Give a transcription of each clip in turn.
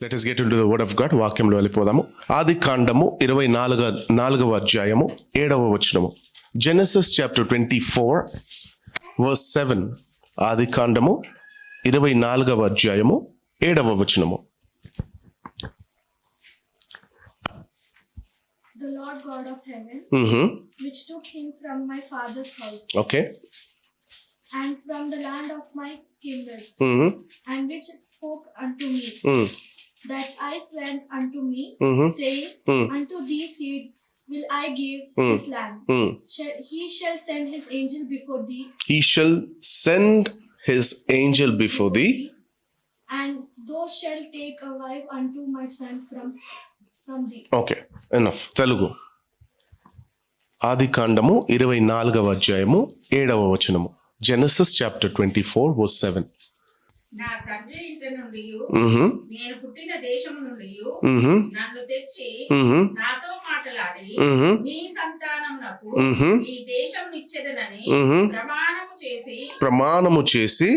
Let us get into the word of God. వాక్యంలో వెళ్ళిపోదాము. ఆది కాండము 24వ అధ్యాయము 7వ వచనము. Genesis chapter 24 verse 7. ఆది కాండము 24వ అధ్యాయము 7వ వచనము. The Lord God of heaven, which took him from my father's house, Okay. and from the land of my kindred, and which spoke unto me, that eyes went unto me, saying, unto thee seed will I give this land. He shall send his angel before thee. He shall send his angel before thee. And thou shalt take a wife unto my son from thee. Okay, enough. Telugu. ఆది కాండము 24వ అధ్యాయము 7వ వచనము. Genesis chapter 24 verse 7. నా తండ్రి ఇంటి నుండి నేను పుట్టిన దేశము నుండి నన్ను తెచ్చి నాతో మాట్లాడి నీ సంతానమునకు ఈ దేశం నిచ్చెదనని ప్రమాణము చేసి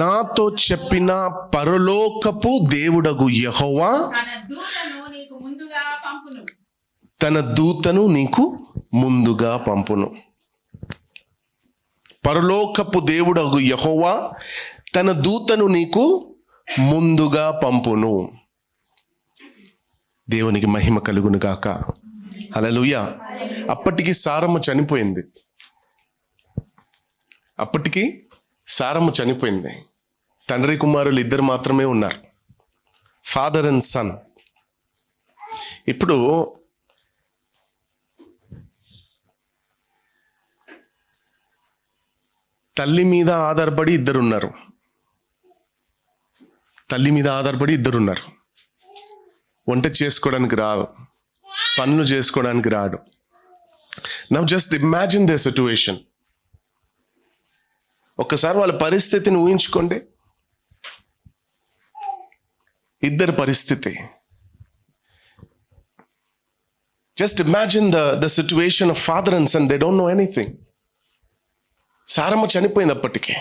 నాతో చెప్పిన పరలోకపు దేవుడగు యెహోవా తన దూతను నీకు ముందుగా పంపును. పరలోకపు దేవుడగు యెహోవా తన దూతను నీకు ముందుగా పంపును. దేవునికి మహిమ కలుగును గాక. హల్లెలూయా. అప్పటికి సారమ్మ చనిపోయింది. తండ్రి కుమారులు ఇద్దరు మాత్రమే ఉన్నారు, ఫాదర్ అండ్ సన్. ఇప్పుడు తల్లి మీద ఆధారపడి ఇద్దరున్నారు. వంట చేసుకోవడానికి రాదు, పనులు చేసుకోవడానికి రాడు. Now just imagine the situation. ఒక్కసారి వాళ్ళ పరిస్థితిని ఊహించుకోండి. ఇద్దరి పరిస్థితి. Just imagine the situation of father and son. They don't know anything. Saramma చనిపోయింది అప్పటికే.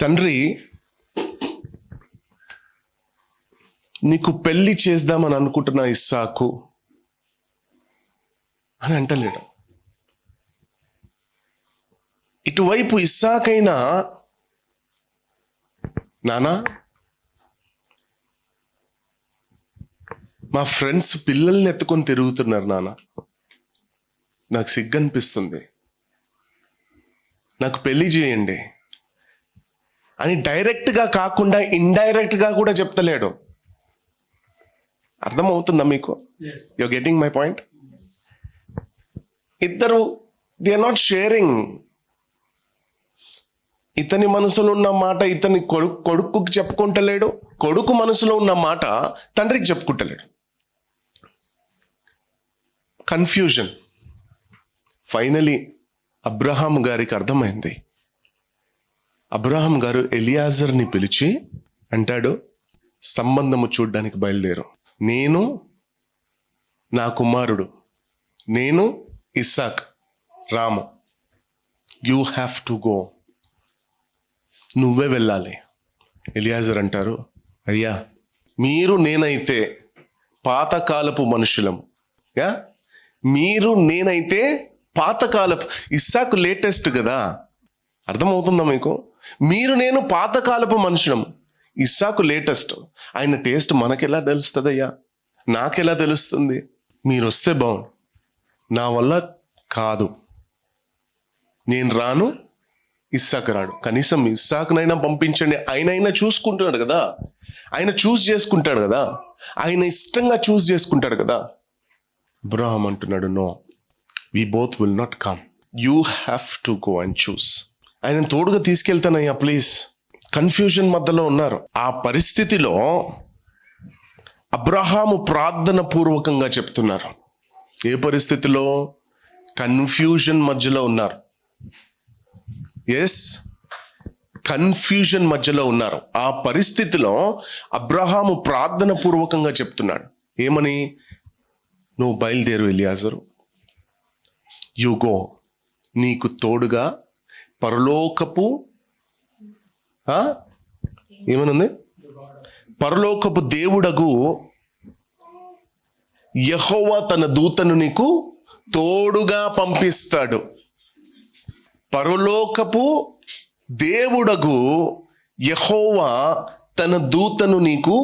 తండ్రి నీకు పెళ్లి చేద్దామని అనుకుంటున్నా ఇస్సాకు అని అంటలేడు. ఇటువైపు ఇస్సాకైనా, నానా మా ఫ్రెండ్స్ పిల్లల్ని ఎత్తుకొని తిరుగుతున్నారు నాన్న, నాకు సిగ్గు అనిపిస్తుంది, నాకు పెళ్లి చేయండి అని డైరెక్ట్గా కాకుండా ఇండైరెక్ట్గా కూడా చెప్తలేడు. అర్థమవుతుందా మీకు? You are getting my point? ఇద్దరు దే ఆర్ నాట్ షేరింగ్. ఇతని మనసులో ఉన్న మాట ఇతని కొడుకుకి చెప్పుకుంటలేడు, కొడుకు మనసులో ఉన్న మాట తండ్రికి చెప్పుకుంటలేడు. కన్ఫ్యూజన్. ఫైనలీ అబ్రహాం గారికి అర్థమైంది. అబ్రహాం గారు ఎలియాజర్ని పిలిచి అంటాడు, సంబంధము చూడ్డానికి బయలుదేరు. నేను, నా కుమారుడు, నేను, Isaac, Ramu. You have to go. నువ్వే వెళ్ళాలి. ఎలియాజర్ అంటారు, అయ్యా మీరు నేనైతే పాతకాలపు మనుషులము. పాతకాలపు, ఇస్సాకు లేటెస్ట్ కదా. అర్థమవుతుందా మీకు? మీరు నేను పాతకాలపు మనుషులం, ఇస్సాకు లేటెస్ట్. ఆయన టేస్ట్ మనకెలా తెలుస్తుంది అయ్యా? నాకెలా తెలుస్తుంది? మీరు వస్తే బాగుండు, నా వల్ల కాదు, నేను రాను, ఇస్సాకు రాడు. కనీసం ఇస్సాకునైనా పంపించండి. ఆయనైనా చూసుకుంటున్నాడు కదా, ఆయన చూస్ చేసుకుంటాడు కదా, ఆయన ఇష్టంగా చూస్ చేసుకుంటాడు కదా. అబ్రహాం అంటున్నాడు, no, we both will not come. You have to go and choose. ఆయన తోడుగా తీసుకెళ్తానయ్యా ప్లీజ్. కన్ఫ్యూజన్ మధ్యలో ఉన్నారు. ఆ పరిస్థితిలో అబ్రహాము ప్రార్థన పూర్వకంగా చెప్తున్నారు. ఏ పరిస్థితిలో? కన్ఫ్యూజన్ మధ్యలో ఉన్నారు. కన్ఫ్యూజన్ మధ్యలో ఉన్నారు. ఆ పరిస్థితిలో అబ్రహాము ప్రార్థన పూర్వకంగా చెప్తున్నాడు. ఏమని? నువ్వు బయలుదేరు ఎలియాజరు, యు గో నీకు తోడుగా పరలోకపు ఏమనుంది, పరలోకపు దేవుడగు యెహోవా తన దూతను నీకు తోడుగా పంపిస్తాడు. పరలోకపు దేవుడగు యెహోవా తన దూతను నీకు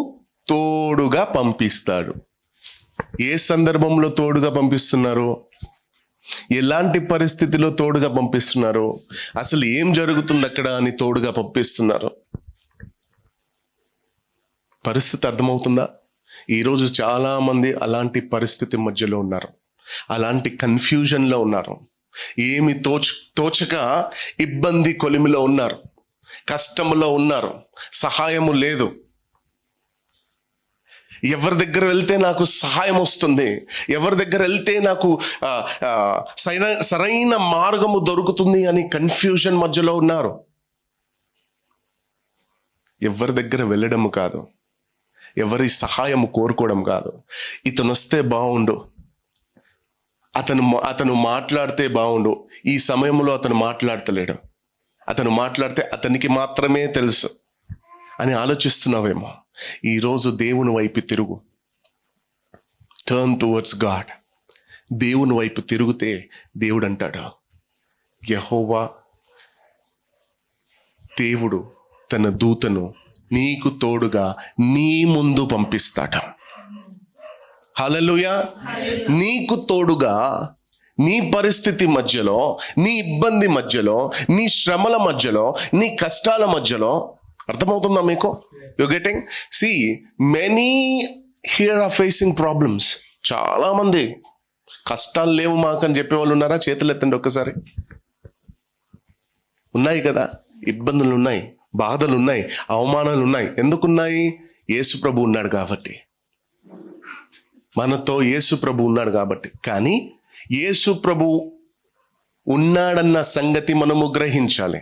తోడుగా పంపిస్తాడు. ఏ సందర్భంలో తోడుగా పంపిస్తున్నారు? ఎలాంటి పరిస్థితిలో తోడుగా పంపిస్తున్నారు? అసలు ఏం జరుగుతుంది అక్కడ అని తోడుగా పంపిస్తున్నారు? పరిస్థితి అర్థమవుతుందా? ఈరోజు చాలా మంది అలాంటి పరిస్థితి మధ్యలో ఉన్నారు, అలాంటి కన్ఫ్యూజన్లో ఉన్నారు, ఏమి తోచక ఇబ్బంది కొలిమిలో ఉన్నారు, కష్టంలో ఉన్నారు, సహాయము లేదు. ఎవరి దగ్గర వెళ్తే నాకు సహాయం వస్తుంది, ఎవరి దగ్గర వెళ్తే నాకు సరైన మార్గము దొరుకుతుంది అని కన్ఫ్యూజన్ మధ్యలో ఉన్నారు. ఎవరి దగ్గర వెళ్ళడము కాదు, ఎవరి సహాయం కోరుకోవడం కాదు. ఇతను వస్తే బాగుండు, అతను మాట్లాడితే బాగుండు, ఈ సమయంలో అతను మాట్లాడతలేడు, అతను మాట్లాడితే అతనికి మాత్రమే తెలుసు అని ఆలోచిస్తున్నావేమో. ఈరోజు దేవుని వైపు తిరుగు. Turn towards God. దేవుని వైపు తిరిగితే దేవుడు అంటాడు, యెహోవా దేవుడు తన దూతను నీకు తోడుగా నీ ముందు పంపిస్తాడు. హల్లెలూయా. నీకు తోడుగా నీ పరిస్థితి మధ్యలో, నీ ఇబ్బంది మధ్యలో, నీ శ్రమల మధ్యలో, నీ కష్టాల మధ్యలో. అర్థమవుతుందా మీకు? You getting? See many here are facing problems. చాలా మంది కష్టాలు లేవు మాకని చెప్పేవాళ్ళు ఉన్నారా? చేతులు ఎత్తండి ఒక్కసారి. ఉన్నాయి కదా, ఇబ్బందులు ఉన్నాయి, బాధలు ఉన్నాయి, అవమానాలు ఉన్నాయి. ఎందుకున్నాయి? యేసు ప్రభు ఉన్నాడు కాబట్టి, మనతో యేసు ప్రభు ఉన్నాడు కాబట్టి. కానీ యేసు ప్రభు ఉన్నాడన్న సంగతి మనము గ్రహించాలి.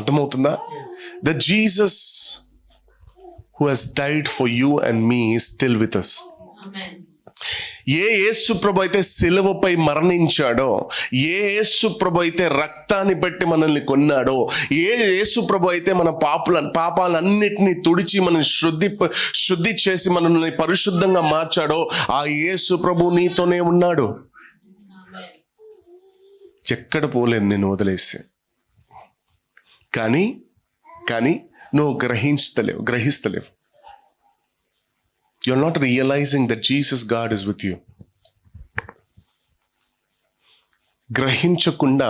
అర్థమవుతుందా? The Jesus who has died for you and me is still with us. ఏ యేసు ప్రభు అయితే సిలువపై మరణించాడో, ఏ యేసు ప్రభు అయితే రక్తాన్ని పెట్టి మనల్ని కొన్నాడో, ఏ యేసు ప్రభు అయితే మన పాపాలన్నిటినీ తుడిచి మనల్ని శుద్ధి చేసి మనల్ని పరిశుద్ధంగా మార్చాడో, ఆ యేసు ప్రభు నీతోనే ఉన్నాడు. ఎక్కడ పోలేదు నేను వదిలేసి. కానీ నువ్వు గ్రహిస్తలేవు. You're not realizing that Jesus God is with you. గ్రహించకుండా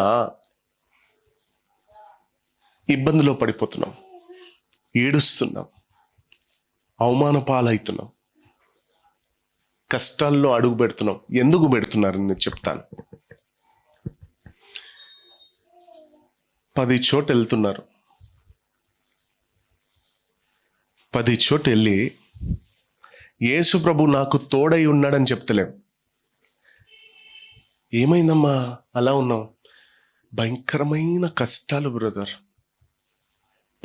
ఇబ్బందిలో పడిపోతున్నాం, ఏడుస్తున్నాం, అవమాన పాలవుతున్నాం, కష్టాల్లో అడుగు పెడుతున్నాం. ఎందుకు పెడుతున్నారని నేను చెప్తాను. 10 చోట్ల వెళ్తున్నారు. 10 చోట్ల వెళ్ళి యేసు ప్రభు నాకు తోడై ఉన్నాడని చెప్తలేం. ఏమైందమ్మా అలా ఉన్నావు? భయంకరమైన కష్టాలు బ్రదర్,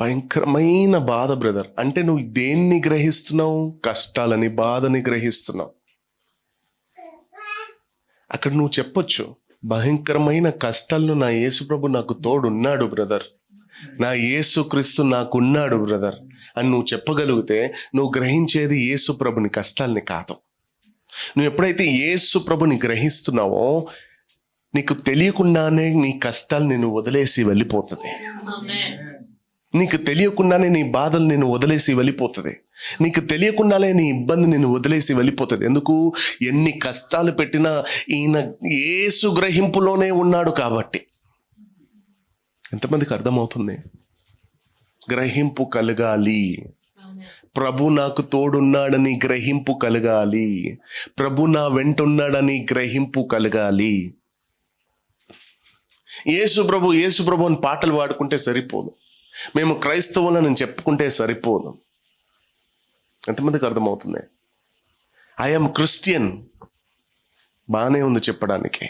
భయంకరమైన బాధ బ్రదర్. అంటే నువ్వు దేన్ని గ్రహిస్తున్నావు? కష్టాలని, బాధని గ్రహిస్తున్నావు. అక్కడ నువ్వు చెప్పొచ్చు, భయంకరమైన కష్టాల్లో నా యేసు ప్రభు నాకు తోడున్నాడు బ్రదర్, నా యేసు క్రీస్తు నాకున్నాడు బ్రదర్ అని నువ్వు చెప్పగలిగితే నువ్వు గ్రహించేది యేసు ప్రభుని కష్టాలని కాదు. నువ్వు ఎప్పుడైతే యేసు ప్రభుని గ్రహిస్తున్నావో నీకు తెలియకుండానే నీ కష్టాలు నేను వదిలేసి వెళ్ళిపోతుంది. నీకు తెలియకుండానే నీ బాధలు నేను వదిలేసి వెళ్ళిపోతుంది. నీకు తెలియకుండానే నీ ఇబ్బంది నేను వదిలేసి వెళ్ళిపోతుంది. ఎందుకు? ఎన్ని కష్టాలు పెట్టినా ఈయన యేసు గ్రహింపులోనే ఉన్నాడు కాబట్టి. ఎంతమందికి అర్థమవుతుంది? గ్రహింపు కలగాలి. ప్రభు నాకు తోడున్నాడని గ్రహింపు కలగాలి. ప్రభు నా వెంటున్నాడని గ్రహింపు కలగాలి. యేసు ప్రభు అని పాటలు పాడుకుంటే సరిపోదు, మేము క్రైస్తవులని చెప్పుకుంటే సరిపోదు. ఎంతమందికి అర్థమవుతుంది? ఐఎమ్ క్రిస్టియన్ బాగానే ఉంది చెప్పడానికి,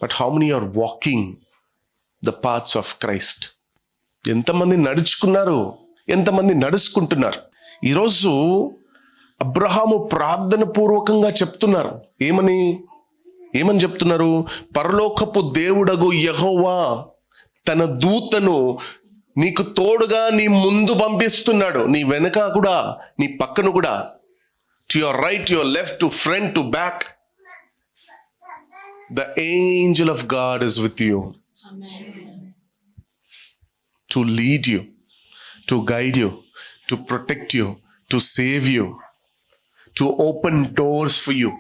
but how many are walking the paths of Christ? ఎంతమంది నడుచుకున్నారు, ఎంతమంది నడుచుకుంటున్నారు? ఈరోజు అబ్రహాము ప్రార్థన పూర్వకంగా చెప్తున్నారు. ఏమని? ఏమని చెప్తున్నారు? పరలోకపు దేవుడగు యెహోవా తన దూతను నీకు తోడుగా నీ ముందు పంపిస్తున్నాడు, నీ వెనక కూడా, నీ పక్కన కూడా. To your right, your left, to front, to back. The Angel of God is with you to lead you, to guide you, to protect you, to save you, to open doors for you.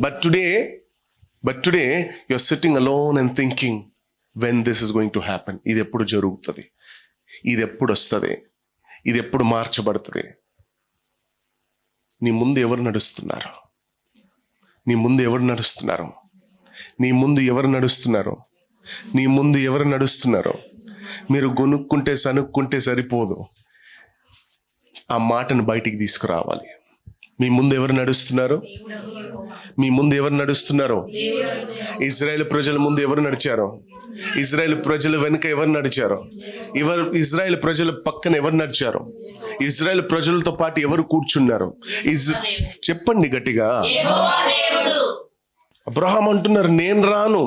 But today you're sitting alone and thinking, when this is going to happen? ఇది ఎప్పుడు జరుగుతుంది? ఇది ఎప్పుడు వస్తుంది? ఇది ఎప్పుడు మార్చబడుతుంది? నీ ముందు ఎవరు నడుస్తున్నారు? నీ ముందు ఎవరు నడుస్తున్నారు? నీ ముందు ఎవరు నడుస్తున్నారు? నీ ముందు ఎవరు నడుస్తున్నారు? మీరు గొనుక్కుంటే సనుక్కుంటే సరిపోదు, ఆ మాటను బయటికి తీసుకురావాలి. మీ ముందు ఎవరు నడుస్తున్నారు? మీ ముందు ఎవరు నడుస్తున్నారు? ఇజ్రాయెల్ ప్రజల ముందు ఎవరు నడిచారు? ఇజ్రాయెల్ ప్రజల వెనుక ఎవరు నడిచారు? ఇజ్రాయెల్ ప్రజల పక్కన ఎవరు నడిచారు? ఇజ్రాయెల్ ప్రజలతో పాటు ఎవరు కూర్చున్నారు? చెప్పండి గట్టిగా. అబ్రహాం అంటున్నారు, నేను రాను,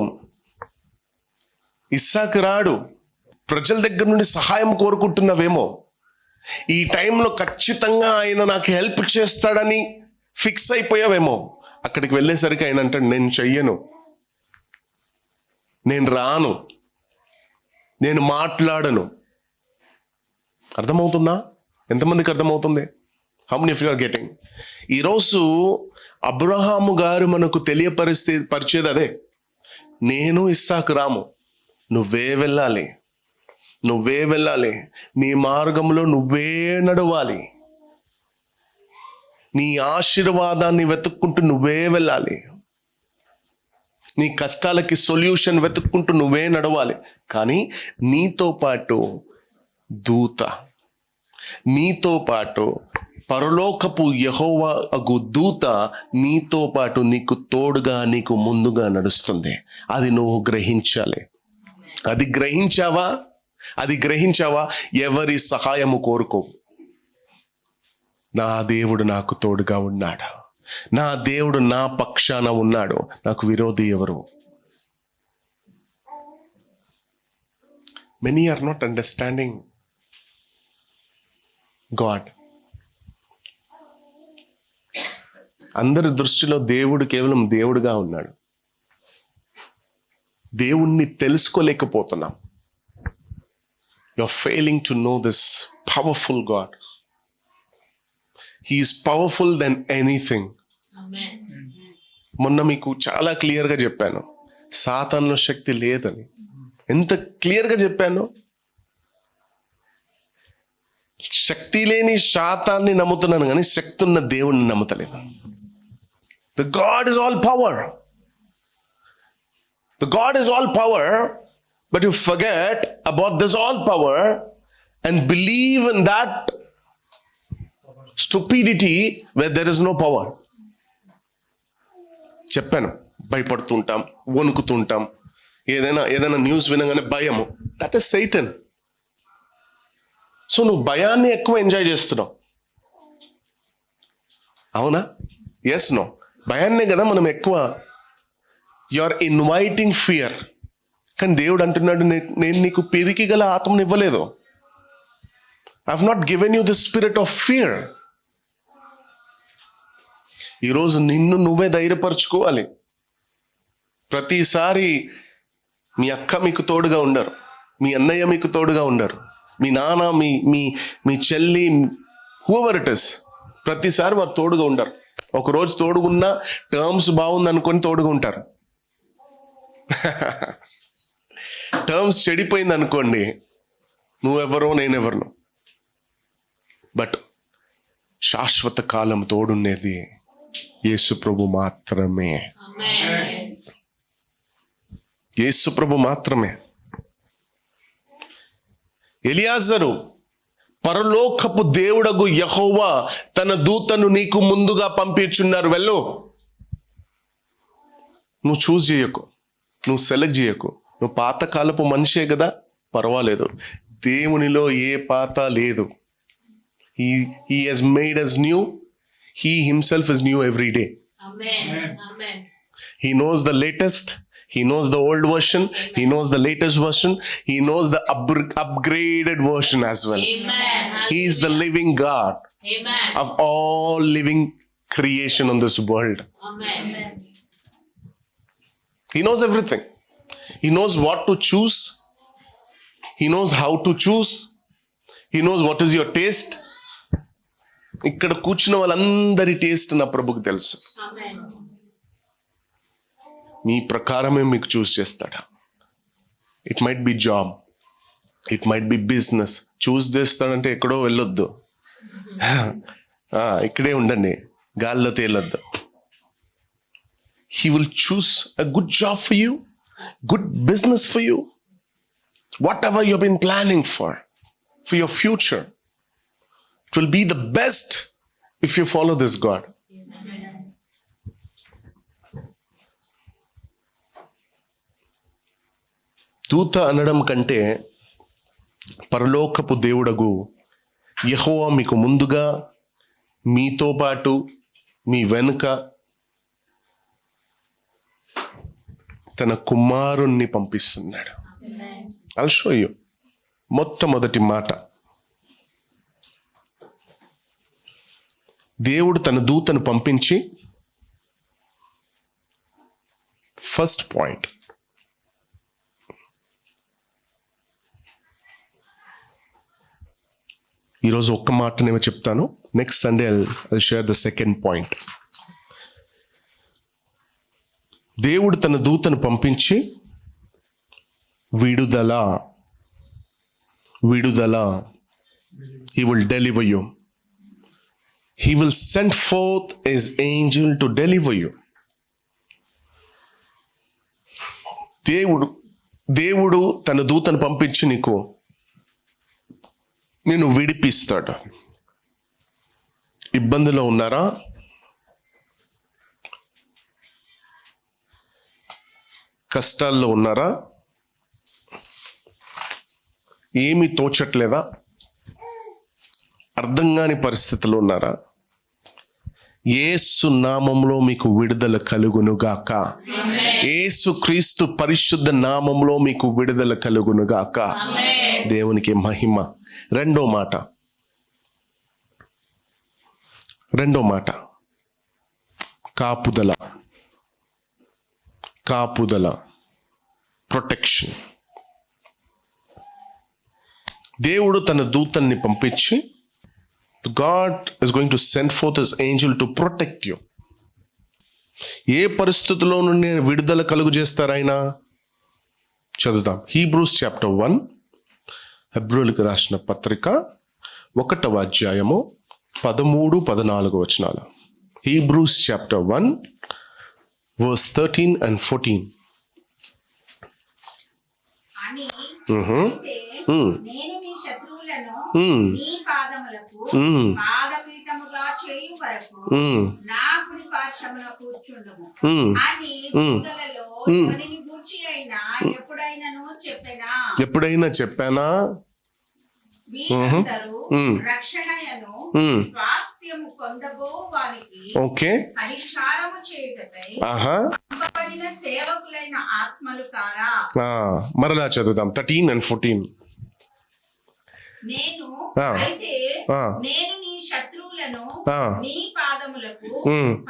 ఇస్సాకు రాడు. ప్రజల దగ్గర నుండి సహాయం కోరుకుంటున్నావేమో. ఈ టైంలో ఖచ్చితంగా ఆయన నాకు హెల్ప్ చేస్తాడని ఫిక్స్ అయిపోయావేమో. అక్కడికి వెళ్ళేసరికి ఆయన అంటాడు, నేను చెయ్యను, నేను రాను, నేను మాట్లాడను. అర్థమవుతుందా? ఎంతమందికి అర్థమవుతుంది? How many of you are getting? ఈరోజు అబ్రహాము గారు మనకు పరిచేది అదే. నేను ఇస్సాకు రాము, నువ్వే వెళ్ళాలి, నువ్వే వెళ్ళాలి, నీ మార్గంలో నువ్వే నడవాలి, నీ ఆశీర్వాదాన్ని వెతుక్కుంటూ నువ్వే వెళ్ళాలి, నీ కష్టాలకి సొల్యూషన్ వెతుక్కుంటూ నువ్వే నడవాలి. కానీ నీతో పాటు దూత, నీతో పాటు పరలోకపు యెహోవా అగు దూత నీతో పాటు నీకు తోడుగా, నీకు ముందుగా నడుస్తుంది. అది నువ్వు గ్రహించాలి. అది గ్రహించావా? అది గ్రహించావా? ఎవరి సహాయము కోరుకో. నా దేవుడు నాకు తోడుగా ఉన్నాడు, నా దేవుడు నా పక్షాన ఉన్నాడు, నాకు విరోధి ఎవరు? Many are not understanding God. అందరి దృష్టిలో దేవుడు కేవలం దేవుడుగా ఉన్నాడు. దేవుణ్ణి తెలుసుకోలేకపోతున్నాం. You're failing to know this powerful God. He is powerful than anything. మొన్న మీకు చాలా క్లియర్గా చెప్పాను, సాతానులో శక్తి లేదని. ఎంత క్లియర్గా చెప్పాను? శక్తి లేని శాతాన్ని నమ్ముతున్నాను కానీ శక్తి ఉన్న దేవుణ్ణి నమ్ముతలేను. The God is all power. The God is all power. But you forget about this all power and believe in that stupidity where there is no power. చెప్పాను, భయపడుతుంటాం, వణుకుతుంటాం, ఏదైనా న్యూస్ వినగానే భయము. That is సైటన్. సో నువ్వు భయాన్ని ఎక్కువ enjoy చేస్తున్నావు, అవునా? Yes, no? భయాన్నే కదా మనం ఎక్కువ. You are inviting fear. కానీ దేవుడు అంటున్నాడు, నేను నీకు పిరికి గల ఆత్మను ఇవ్వలేదు. I have not given you the spirit of fear. ఈరోజు నిన్ను నువ్వే ధైర్యపరచుకోవాలి. ప్రతిసారి మీ అక్క మీకు తోడుగా ఉండరు, మీ అన్నయ్య మీకు తోడుగా ఉండరు, మీ నాన్న, మీ చెల్లి, హూవర్ ఇట్ ఇస్, ప్రతిసారి వారు తోడుగా ఉండరు. ఒకరోజు తోడుగున్నా టర్మ్స్ బాగుంది అనుకొని తోడుగా ఉంటారు. టర్మ్స్ చెడిపోయింది అనుకోండి, నువ్వెవరో నేనెవరను. బట్ శాశ్వత కాలం తోడుండేది యేసు ప్రభు మాత్రమే. యేసు ప్రభు మాత్రమే. ఎలియాజరు, పరలోకపు దేవుడగు యెహోవా తన దూతను నీకు ముందుగా పంపించున్నారు, వెళ్ళు. నువ్వు చూస్ చేయకు, నువ్వు సెలెక్ట్ చేయకు. నువ్వు పాతకాలపు మనిషే కదా, పర్వాలేదు. దేవునిలో ఏ పాత లేదు. He has made us new. He himself is new every day. He knows the latest. He knows the old version. He knows the latest version. He knows the upgraded version as well. Amen. He is the living God Amen. of all living creation on this world. Amen. He knows everything. He knows what to choose. He knows how to choose. He knows what is your taste. ఇక్కడ కూర్చున్న వాళ్ళందరి taste నా ప్రభుకు తెలుసు. Amen. మీ ప్రకారమే మీకు choose చేస్తాడా. It might be job, it might be business. Choose చేస్తాడంటే ఎక్కడో వెళ్ళొద్దు, ఇక్కడే ఉండండి, గాల్లో తేలొద్దు. He will choose a good job for you, good business for you, whatever you've been planning for your future. It will be the best if you follow this God. దూత అనడం కంటే పరలోకపు దేవుడగు యెహోవా మీకు ముందుగా, మీతో పాటు, మీ వెనుక తన కుమారుణ్ణి పంపిస్తున్నాడు. I'll show you. మొట్టమొదటి మాట, దేవుడు తన దూతను పంపించి, ఫస్ట్ పాయింట్, ఈరోజు ఒక్క మాటనేమో చెప్తాను, next Sunday I share the second point. దేవుడు తన దూతను పంపించి విడుదల, he will deliver you. He will send forth his angel to deliver you. దేవుడు తన దూతను పంపించి నిన్ను విడిపిస్తాడు. ఇబ్బందిలో ఉన్నారా? కష్టాల్లో ఉన్నారా? ఏమీ తోచట్లేదా? అర్థం కాని పరిస్థితుల్లో ఉన్నారా? యేసు నామములో మీకు విడుదల కలుగునుగాక. యేసు క్రీస్తు పరిశుద్ధ నామములో మీకు విడుదల కలుగునుగాక. దేవునికి మహిమ. రెండో మాట, కాపుదల, ప్రొటెక్షన్. దేవుడు తన దూతల్ని పంపించి, God is going to send forth his angel to protect you. ఏ పరిస్థితుల్లో నుండి విడుదల కలుగు చేస్తారైనా చదువుదాం. హీబ్రూస్ చాప్టర్ 1, హెబ్రోలకు రాసిన పత్రిక 1వ అధ్యాయము 13-14 వచనాలు. Hebrews chapter 1 verse 13 and 14. అని Mhm. అయితే నేను నీ శత్రువులను నీ పాదములకు పాదపీఠముగా చేయు వరకు నా కుడి పార్శ్వమున కూర్చుండుము అని దూతలలో ఎవరిని గూర్చి అయినా ఎప్పుడైనా చెప్పానా? వీరందరూ రక్షణయను స్వాస్థ్యము పొందబో వారికి ఓకే, పరిచారము చేయుటకై పంపబడిన సేవకులైన ఆత్మలు కారా? మరలా చదువుదాం 13 and 14. నేను నీ శత్రువులను నీ పాదములకు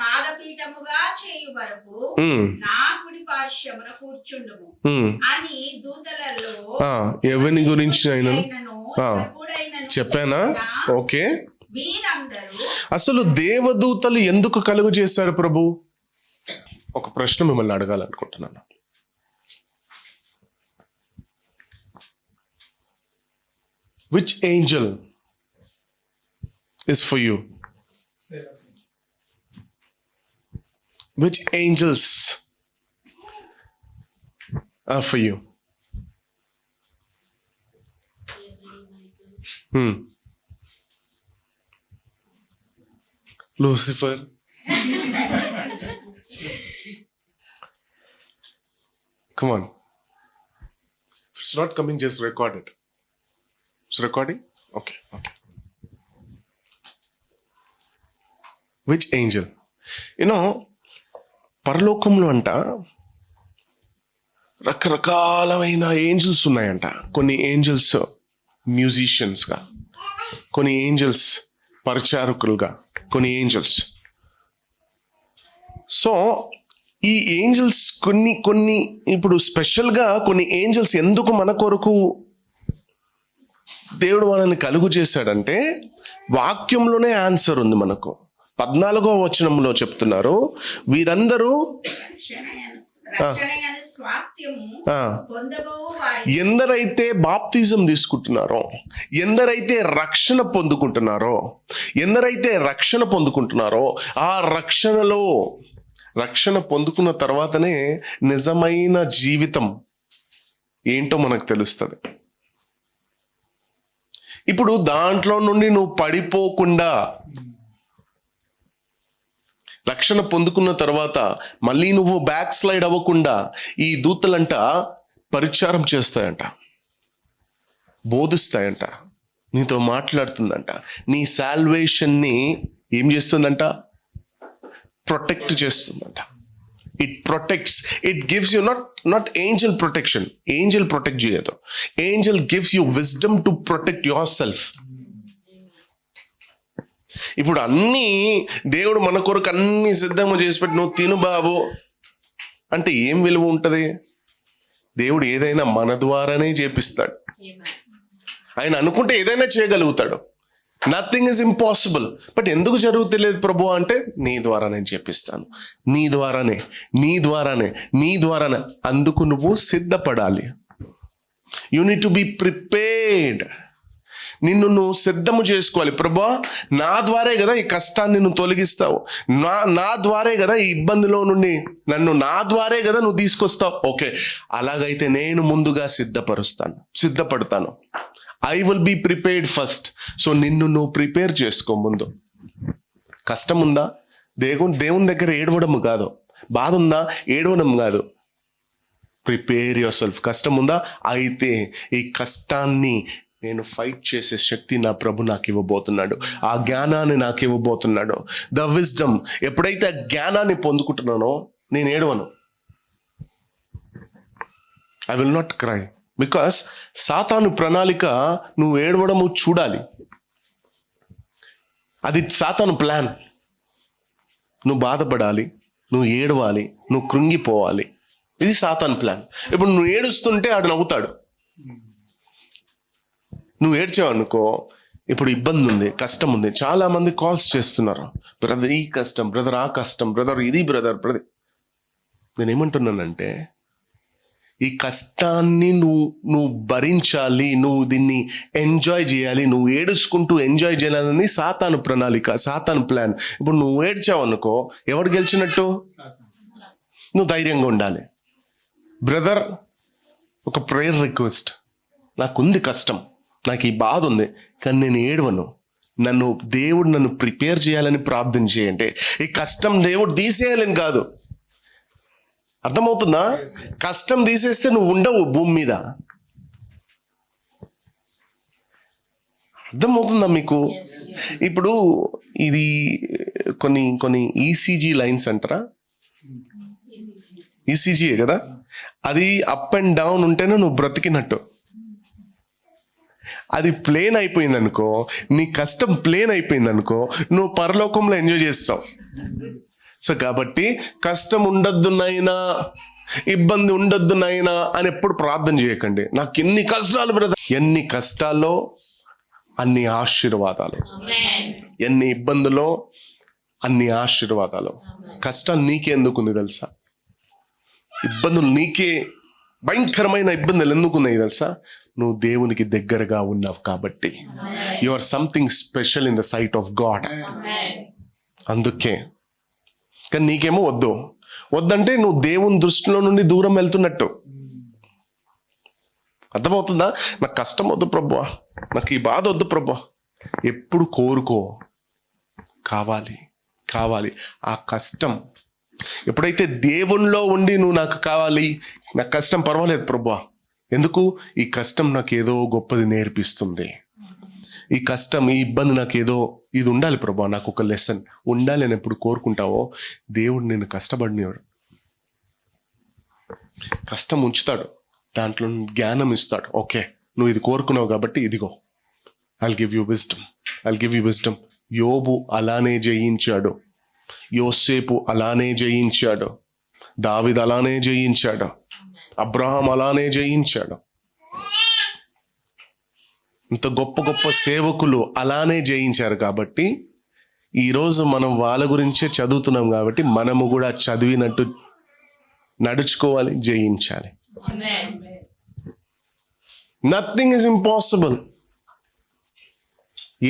పాదపీఠముగా చేయు వరకు నా కుడి పార్శ్వమున కూర్చుండుము అని దూతలలో ఎవరిని గురించి చెప్పానా? ఓకే, వీరందరూ అసలు దేవదూతలు ఎందుకు కలుగు చేశాడు ప్రభు? ఒక ప్రశ్న మిమ్మల్ని అడగాలనుకుంటున్నాను. Which angel is for you? Which angels are for you? Lucifer. Come on. If it's not coming, just record it. It's recording? Okay. Which angel? పరలోకంలో అంట రకరకాలమైన ఏంజల్స్ ఉన్నాయంట. కొన్ని ఏంజల్స్ మ్యూజిషియన్స్గా, కొన్ని ఏంజల్స్ పరిచారకులుగా, కొన్ని ఏంజల్స్. సో ఈ ఏంజల్స్ కొన్ని ఇప్పుడు స్పెషల్గా కొన్ని ఏంజల్స్ ఎందుకు మన కొరకు దేవుడు మనల్ని కలుగు చేశాడంటే వాక్యంలోనే ఆన్సర్ ఉంది మనకు. 14వ వచనంలో చెప్తున్నారు, వీరందరూ రక్షణయను స్వాస్థ్యము పొందబో వారి ఎందరైతే బాప్తిజం తీసుకుంటున్నారో, ఎందరైతే రక్షణ పొందుకుంటున్నారో ఆ రక్షణ పొందుకున్న తర్వాతనే నిజమైన జీవితం ఏంటో మనకు తెలుస్తుంది. ఇప్పుడు దాంట్లో నుండి నువ్వు పడిపోకుండా, రక్షణ పొందుకున్న తర్వాత మళ్ళీ నువ్వు బ్యాక్ స్లైడ్ అవ్వకుండా ఈ దూతలంట పరిచారం చేస్తాయంట, బోధిస్తాయంట, నీతో మాట్లాడుతుందంట, నీ సాల్వేషన్ని ఏం చేస్తుందంట, ప్రొటెక్ట్ చేస్తుందంట. It protects, it gives you not angel protection. Angel protect చేయదు, angel gives you wisdom to protect yourself. ఇప్పుడు అన్నీ దేవుడు మన కొరకు అన్ని సిద్ధంగా చేసి పెట్టి నువ్వు తిను బాబు అంటే ఏం విలువ ఉంటుంది? దేవుడు ఏదైనా మన ద్వారానే చేపిస్తాడు. ఆయన అనుకుంటే ఏదైనా చేయగలుగుతాడు. Nothing is impossible. బట్ ఎందుకు జరుగుతలేదు ప్రభు అంటే నీ ద్వారా నేను చేపిస్తాను, నీ ద్వారానే. అందుకు నువ్వు సిద్ధపడాలి. You need to be prepared. నిన్ను నువ్వు సిద్ధము చేసుకోవాలి. ప్రభా, నా ద్వారే కదా ఈ కష్టాన్ని నువ్వు తొలగిస్తావు, నా ద్వారే కదా ఈ ఇబ్బందిలో నుండి నా ద్వారే కదా నువ్వు తీసుకొస్తావు. ఓకే, అలాగైతే నేను ముందుగా సిద్ధపడతాను. I will be prepared first. So నిన్ను నువ్వు ప్రిపేర్ చేసుకో. ముందు కష్టం ఉందా, దేవుని దగ్గర ఏడవడం కాదు, బాధ ఉందా, ఏడవడం కాదు. Prepare your self. కష్టం ఉందా, అయితే ఈ కష్టాన్ని నేను ఫైట్ చేసే శక్తి నా ప్రభు నాకు ఇవ్వబోతున్నాడు, ఆ జ్ఞానాన్ని నాకు ఇవ్వబోతున్నాడు. The wisdom. ఎప్పుడైతే ఆ జ్ఞానాన్ని పొందుకుంటున్నానో నేను ఏడవను. I will not cry. Because సాతాను ప్రణాళిక నువ్వు ఏడవడము చూడాలి. అది సాతాను ప్లాన్. నువ్వు బాధపడాలి, నువ్వు ఏడవాలి, నువ్వు కృంగిపోవాలి. ఇది సాతాను ప్లాన్. ఇప్పుడు నువ్వు ఏడుస్తుంటే ఆడు నవ్వుతాడు. నువ్వు ఏడ్చావు అనుకో, ఇప్పుడు ఇబ్బంది ఉంది, కష్టం ఉంది, చాలా మంది కాల్స్ చేస్తున్నారు, బ్రదర్ ఈ కష్టం, బ్రదర్ ఆ కష్టం, బ్రదర్ ఇది, బ్రదర్. నేనేమంటున్నానంటే ఈ కష్టాన్ని నువ్వు భరించాలి, నువ్వు దీన్ని ఎంజాయ్ చేయాలి, నువ్వు ఏడుచుకుంటూ ఎంజాయ్ చేయాలని సాతాను ప్రణాళిక, సాతాను ప్లాన్. ఇప్పుడు నువ్వు ఏడ్చావు అనుకో, ఎవడు గెలిచినట్టు? నువ్వు ధైర్యంగా ఉండాలి. బ్రదర్, ఒక ప్రేయర్ రిక్వెస్ట్, నాకుంది కష్టం, నాకు ఈ బాధ ఉంది, కానీ నేను ఏడవను. దేవుడు నన్ను ప్రిపేర్ చేయాలని ప్రార్థన చేయండి. ఈ కష్టం దేవుడు తీసేయాలని కాదు. అర్థమవుతుందా? కష్టం తీసేస్తే నువ్వు ఉండవు భూమి మీద. అర్థమవుతుందా మీకు? ఇప్పుడు ఇది కొన్ని ఈసీజీ లైన్స్ అంటారా? ఈసీజీ కదా, అది అప్ అండ్ డౌన్ ఉంటేనే నువ్వు బ్రతికినట్టు. అది ప్లేన్ అయిపోయింది అనుకో, నీ కష్టం ప్లేన్ అయిపోయింది అనుకో, నువ్వు పరలోకంలో ఎంజాయ్ చేస్తావు. సో కాబట్టి కష్టం ఉండొద్దు నాయనా, ఇబ్బంది ఉండొద్దు నాయనా అని ఎప్పుడు ప్రార్థన చేయకండి. నాకు ఎన్ని కష్టాలు బ్రదర్, ఎన్ని కష్టాల్లో అన్ని ఆశీర్వాదాలు, ఎన్ని ఇబ్బందులో అన్ని ఆశీర్వాదాలు. కష్టాలు నీకే ఎందుకుంది తెలుసా? ఇబ్బందులు నీకే, భయంకరమైన ఇబ్బందులు ఎందుకున్నాయి తెలుసా? నువ్వు దేవునికి దగ్గరగా ఉన్నావు కాబట్టి. You are something special in the sight of God. అందుకే. కానీ నీకేమో వద్దంటే నువ్వు దేవుని దృష్టిలో నుండి దూరం వెళ్తున్నట్టు. అర్థమవుతుందా? నాకు కష్టం వద్దు ప్రభువా, నాకు ఈ బాధ వద్దు ప్రభువా. ఎప్పుడు కోరుకో, కావాలి ఆ కష్టం. ఎప్పుడైతే దేవునిలో ఉండి నువ్వు నాకు కావాలి, నాకు కష్టం పర్వాలేదు ప్రభువా, ఎందుకు? ఈ కష్టం నాకు ఏదో గొప్పది నేర్పిస్తుంది. ఈ కష్టం, ఈ ఇబ్బంది నాకు ఏదో ఇది ఉండాలి ప్రభా, నాకు ఒక లెసన్ ఉండాలి అని ఎప్పుడు కోరుకుంటావో దేవుడు నేను కష్టపడినవాడు. కష్టం ఉంచుతాడు, దాంట్లో జ్ఞానం ఇస్తాడు. ఓకే, నువ్వు ఇది కోరుకున్నావు కాబట్టి ఇదిగో, ఐల్ గివ్ యూ విజ్డమ్. యోబు అలానే జయించాడు, యోసేపు అలానే జయించాడు, దావీదు అలానే జయించాడు, అబ్రహాం అలానే జయించాడు. ఇంత గొప్ప గొప్ప సేవకులు అలానే జయించారు. కాబట్టి ఈరోజు మనం వాళ్ళ గురించే చదువుతున్నాం కాబట్టి మనము కూడా చదివినట్టు నడుచుకోవాలి, జయించాలి. Nothing is impossible.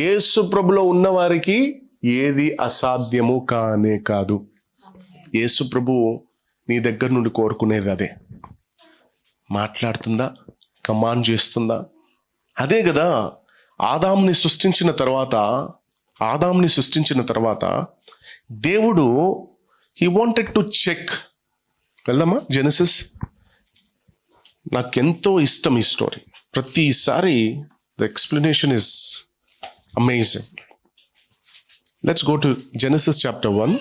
యేసు ప్రభులో ఉన్న వారికి ఏది అసాధ్యము కానే కాదు. యేసు ప్రభు నీ దగ్గర నుండి కోరుకునేది అదే. మాట్లాడుతుందా, కమాండ్ చేస్తుందా? అదే కదా ఆదాముని సృష్టించిన తర్వాత దేవుడు హీ వాంటెడ్ టు చెక్. వెళ్దామా జెనసిస్? నాకెంతో ఇష్టం ఈ స్టోరీ. ప్రతిసారి the explanation is amazing. Let's go to Genesis chapter 1.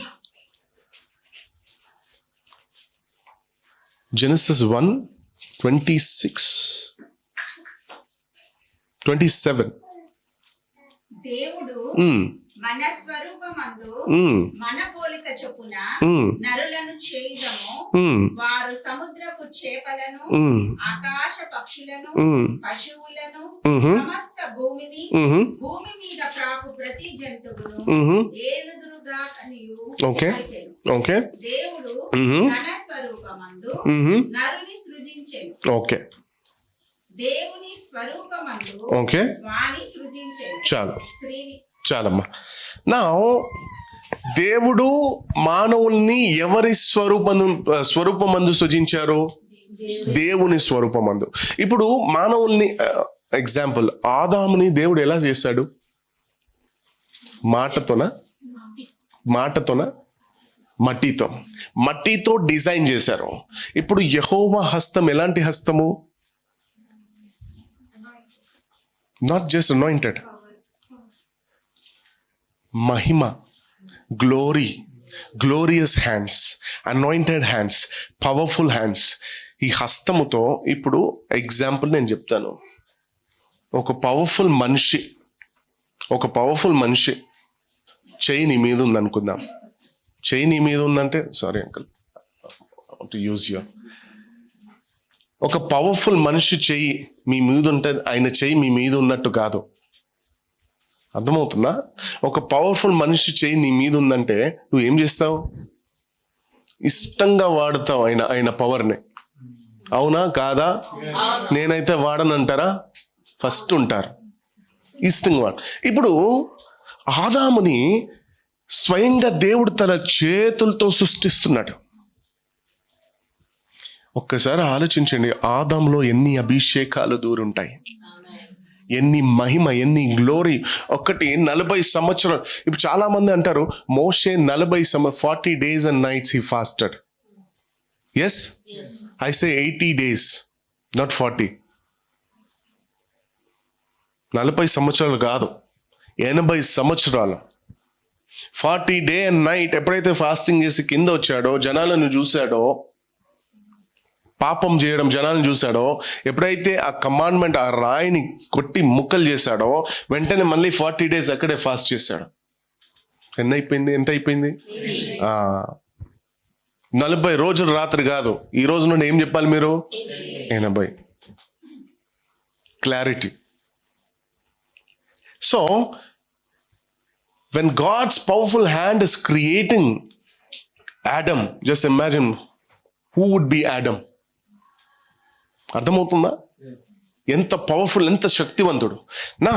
Genesis 1:26-27. దేవుడు మన స్వరూపమందు మన పోలిక చొప్పున నరులను చేయుదము, వారు సముద్రపు చేపలను, ఆకాశ పక్షులను, పశువులను, సమస్త భూమిని, భూమి మీద ప్రాకు ప్రతి జంతువును ఏలుదురుగా కనియు. దేవుడు మన స్వరూపమందు నరుని సృజించెను. దేవుని స్వరూపమందు వాని సృజించెను. స్త్రీని. చాలమ్మా. నా దేవుడు మానవుల్ని ఎవరి స్వరూపమందు సృజించారు? దేవుని స్వరూపమందు. ఇప్పుడు మానవుల్ని ఎగ్జాంపుల్, ఆదాముని దేవుడు ఎలా చేశాడు? మాటతోనా? మట్టితో డిజైన్ చేశారు. ఇప్పుడు యెహోవా హస్తం ఎలాంటి హస్తము? Not just anointed, Mahima, glorious hands, anointed hands, powerful hands. ఈ హస్తముతో ఇప్పుడు ఎగ్జాంపుల్ నేను చెప్తాను. ఒక పవర్ఫుల్ మనిషి చెయ్యి నీ మీద ఉంది అనుకుందాం. చెయ్యి నీ మీద ఉందంటే, sorry uncle to use your, ఒక పవర్ఫుల్ మనిషి చెయ్యి మీ మీద ఉంటే ఆయన చెయ్యి మీ మీద ఉన్నట్టు కాదు. అర్థమవుతుందా? ఒక పవర్ఫుల్ మనిషి చెయ్యి నీ మీద ఉందంటే నువ్వు ఏం చేస్తావు? ఇష్టంగా వాడుతావు ఆయన పవర్ని. అవునా కాదా? నేనైతే వాడనంటారా? ఫస్ట్ ఉంటారు ఇష్టంగా వాడు. ఇప్పుడు ఆదాముని స్వయంగా దేవుడు తన చేతులతో సృష్టిస్తున్నాడు. ఒక్కసారి ఆలోచించండి, ఆదాంలో ఎన్ని అభిషేకాలు దూరుంటాయి, ఎన్ని మహిమ, ఎన్ని గ్లోరీ. 40 సంవత్సరాలు. ఇప్పుడు చాలా మంది అంటారు మోషే 40 days and nights he fasted. Yes, I say 80 days, not 40. 40 సంవత్సరాలు కాదు, 80 సంవత్సరాలు. 40 day and night ఎప్పుడైతే ఫాస్టింగ్ చేసి కింద వచ్చాడో, జనాలను చూశాడో, పాపం చేయడం జనాలను చూశాడో, ఎప్పుడైతే ఆ కమాండ్మెంట్, ఆ రాయిని కొట్టి ముక్కలు చేశాడో, వెంటనే మళ్ళీ 40 days అక్కడే ఫాస్ట్ చేశాడు. ఎంత అయిపోయింది? 40 రోజులు రాత్రి కాదు. ఈ రోజు నుండి ఏం చెప్పాలి మీరు? 80. Clarity. So when God's powerful hand is creating Adam, just imagine who would be Adam. అర్థమవుతుందా? ఎంత పవర్ఫుల్, ఎంత శక్తివంతుడు. నా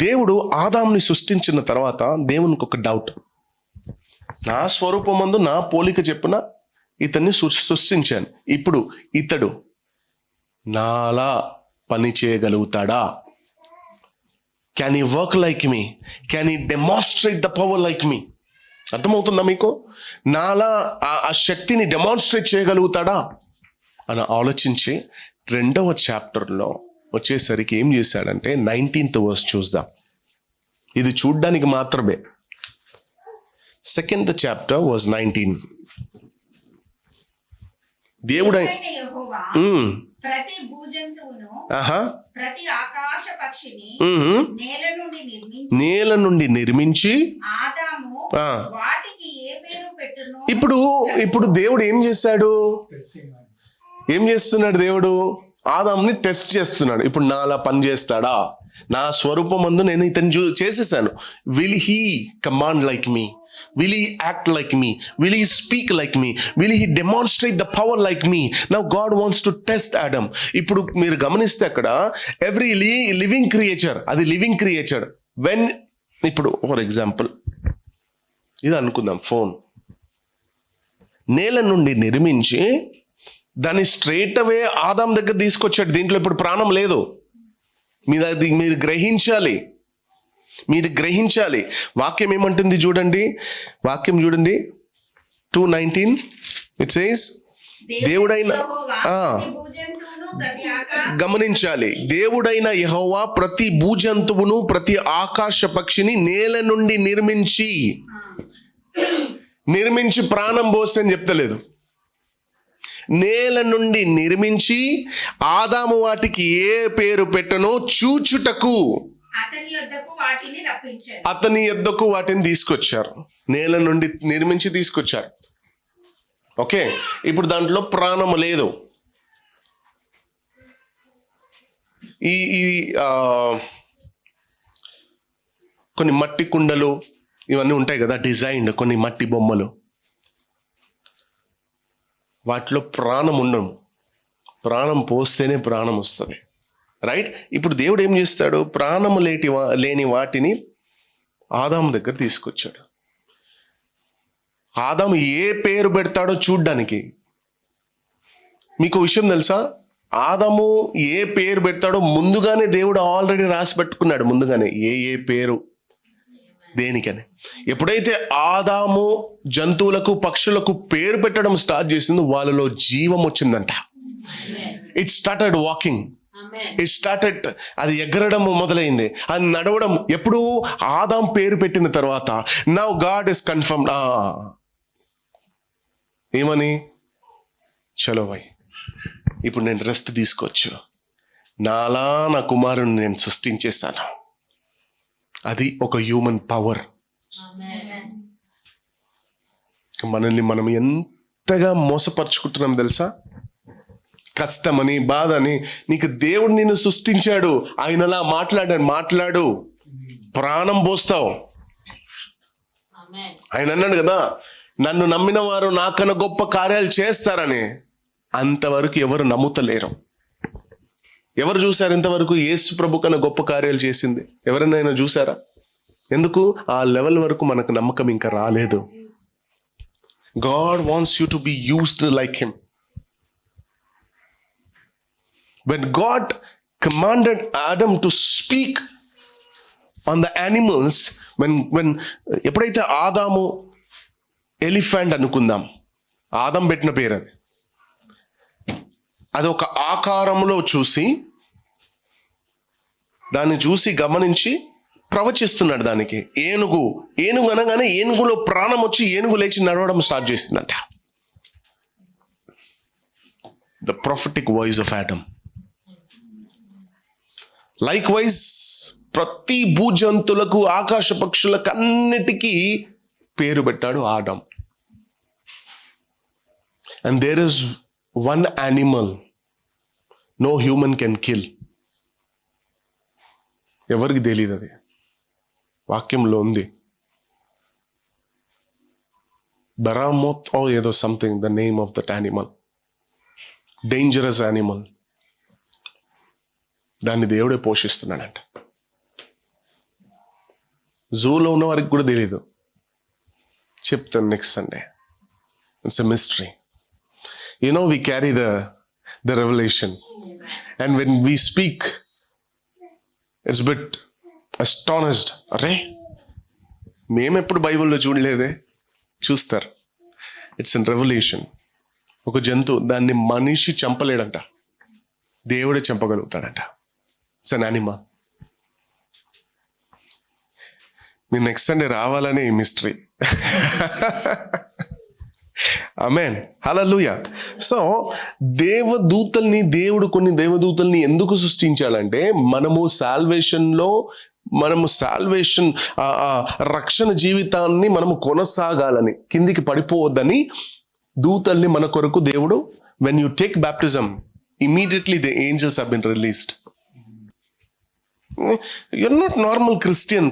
దేవుడు ఆదాముని సృష్టించిన తర్వాత దేవునికి ఒక డౌట్. నా స్వరూపమందు నా పోలిక చెప్పున ఇతన్ని సృష్టించాను. ఇప్పుడు ఇతడు నాలా పని చేయగలుగుతాడా? Can he work like me? Can he demonstrate the power like me? అర్థమవుతుందా మీకు? నాలా ఆ శక్తిని డెమాన్స్ట్రేట్ చేయగలుగుతాడా అని ఆలోచించి 2వ చాప్టర్లో వచ్చేసరికి ఏం చేశాడంటే 19th verse చూద్దాం. ఇది చూడ్డానికి మాత్రమే. 2nd chapter was 19. దేవుడై యెహోవా ఉమ్, ప్రతి భూజంతువును ఆహా ప్రతి ఆకాశ పక్షిని ఉమ్, నేల నుండి నిర్మించి నేల నుండి నిర్మించి ఆదాము ఆ. వాటికి ఏ పేరు పెట్టును ఇప్పుడు దేవుడు ఏం చేశాడు? ఏం చేస్తున్నాడు దేవుడు? ఆదాంని టెస్ట్ చేస్తున్నాడు. ఇప్పుడు నా అలా పని చేస్తాడా? నా స్వరూపం అందు నేను ఇతను చేసేసాను. Will he command like me? Will he act like me? Will he speak like me? Will he demonstrate the power like me? Now God wants to test Adam. ఇప్పుడు మీరు గమనిస్తే అక్కడ ఎవ్రీ లివింగ్ క్రియేచర్, అది living creature when, ఇప్పుడు for example ఇది అనుకుందాం, phone నేల నుండి నిర్మించి దాన్ని స్ట్రైట్ అవే ఆదాం దగ్గర తీసుకొచ్చాడు. దీంట్లో ఇప్పుడు ప్రాణం లేదు. మీరు గ్రహించాలి, మీరు గ్రహించాలి. వాక్యం ఏమంటుంది చూడండి, వాక్యం చూడండి 2:19. ఇట్ సేస్ దేవుడైన గమనించాలి, దేవుడైన యెహోవా ప్రతి భూజంతువును ప్రతి ఆకాశ పక్షిని నేల నుండి నిర్మించి ప్రాణం పోసి అని చెప్తలేదు. నేల నుండి నిర్మించి ఆదాము వాటికి ఏ పేరు పెట్టనో చూచుటకు అతని యొద్దకు వాటిని తీసుకొచ్చారు. నేల నుండి నిర్మించి తీసుకొచ్చారు. ఓకే, ఇప్పుడు దాంట్లో ప్రాణము లేదు. ఈ కొన్ని మట్టి కుండలు ఇవన్నీ ఉంటాయి కదా, డిజైన్డ్ కొన్ని మట్టి బొమ్మలు, వాటిలో ప్రాణం ఉండము. ప్రాణం పోస్తేనే ప్రాణం వస్తుంది, రైట్? ఇప్పుడు దేవుడు ఏం చేస్తాడు? ప్రాణము లేని వాటిని ఆదాము దగ్గర తీసుకొచ్చాడు. ఆదాము ఏ పేరు పెడతాడో చూడ్డానికి. మీకు విషయం తెలుసా? ఆదాము ఏ పేరు పెడతాడో ముందుగానే దేవుడు ఆల్రెడీ రాసి పెట్టుకున్నాడు. ముందుగానే ఏ పేరు దేనికని. ఎప్పుడైతే ఆదాము జంతువులకు పక్షులకు పేరు పెట్టడం స్టార్ట్ చేసిందో వాళ్ళలో జీవం వచ్చిందంట. It started walking, it started, అది ఎగరడం మొదలైంది, అది నడవడం. ఎప్పుడు ఆదాం పేరు పెట్టిన తర్వాత నౌ గాడ్ ఇస్ కన్ఫర్మ్డ్. ఏమని? చలో భాయ్, ఇప్పుడు నేను రెస్ట్ తీసుకోవచ్చు. నాలా నా కుమారుని నేను సృష్టించేశాను. అది ఒక హ్యూమన్ పవర్. మనల్ని మనం ఎంతగా మోసపరుచుకుంటున్నాం తెలుసా? కష్టమని, బాధని. నీకు దేవుడు నిన్ను సృష్టించాడు, ఆయనలా మాట్లాడు, ప్రాణం పోస్తావు. ఆయన అన్నాడు కదా, నన్ను నమ్మిన వారు నాకన్నా గొప్ప కార్యాలు చేస్తారని. అంతవరకు ఎవరు నమ్ముతలేరు. ఎవరు చూశారు ఇంతవరకు యేసు ప్రభు కన్నా గొప్ప కార్యాలు చేసింది? ఎవరినైనా చూసారా? ఎందుకు? ఆ లెవెల్ వరకు మనకు నమ్మకం ఇంకా రాలేదు. God wants you to be used like him. When God commanded Adam to speak on the animals, when ఎప్పుడైతే ఆదాము ఎలిఫెంట్ అనుకుందాం, ఆదాం పెట్టిన పేరు అది ఒక ఆకారంలో చూసి, దాన్ని చూసి గమనించి ప్రవచిస్తున్నాడు దానికి. ఏనుగు అనగానే ఏనుగులో ప్రాణం వచ్చి ఏనుగు లేచి నడవడం స్టార్ట్ చేసిందంట. The prophetic voice of Adam. Likewise ప్రతి భూజంతులకు ఆకాశ పక్షులకు అన్నిటికీ పేరు పెట్టాడు ఆదాం. And there is one animal no human can kill. ఎవరికి తెలియదు, అది వాక్యంలో ఉంది. బరామోత్ ఏదో something, the name of that animal, dangerous animal. దాన్ని దేవుడే పోషిస్తున్నాడంట. జూలో ఉన్న వారికి కూడా తెలీదు. చెప్తాను next Sunday. It's a mystery. We carry the revelation. And when we speak, it's a bit astonished. అరే, మేమెప్పుడు బైబిల్లో చూడలేదే. చూస్తారు. It's in Revelation. ఒక జంతువు, దాన్ని మనిషి చంపలేడంట, దేవుడే చంపగలుగుతాడంట. It's an animal. మీరు నెక్స్ట్ సండే రావాలని ఈ మిస్టరీ. ఆమేన్, హల్లెలూయా. సో కొన్ని దేవదూతల్ని ఎందుకు సృష్టించాలంటే మనము సాల్వేషన్ రక్షణ జీవితాన్ని మనము కొనసాగాలని, కిందికి పడిపోవద్దని దూతల్ని మన కొరకు దేవుడు, when you take baptism, immediately the angels have been released. You're not normal Christian.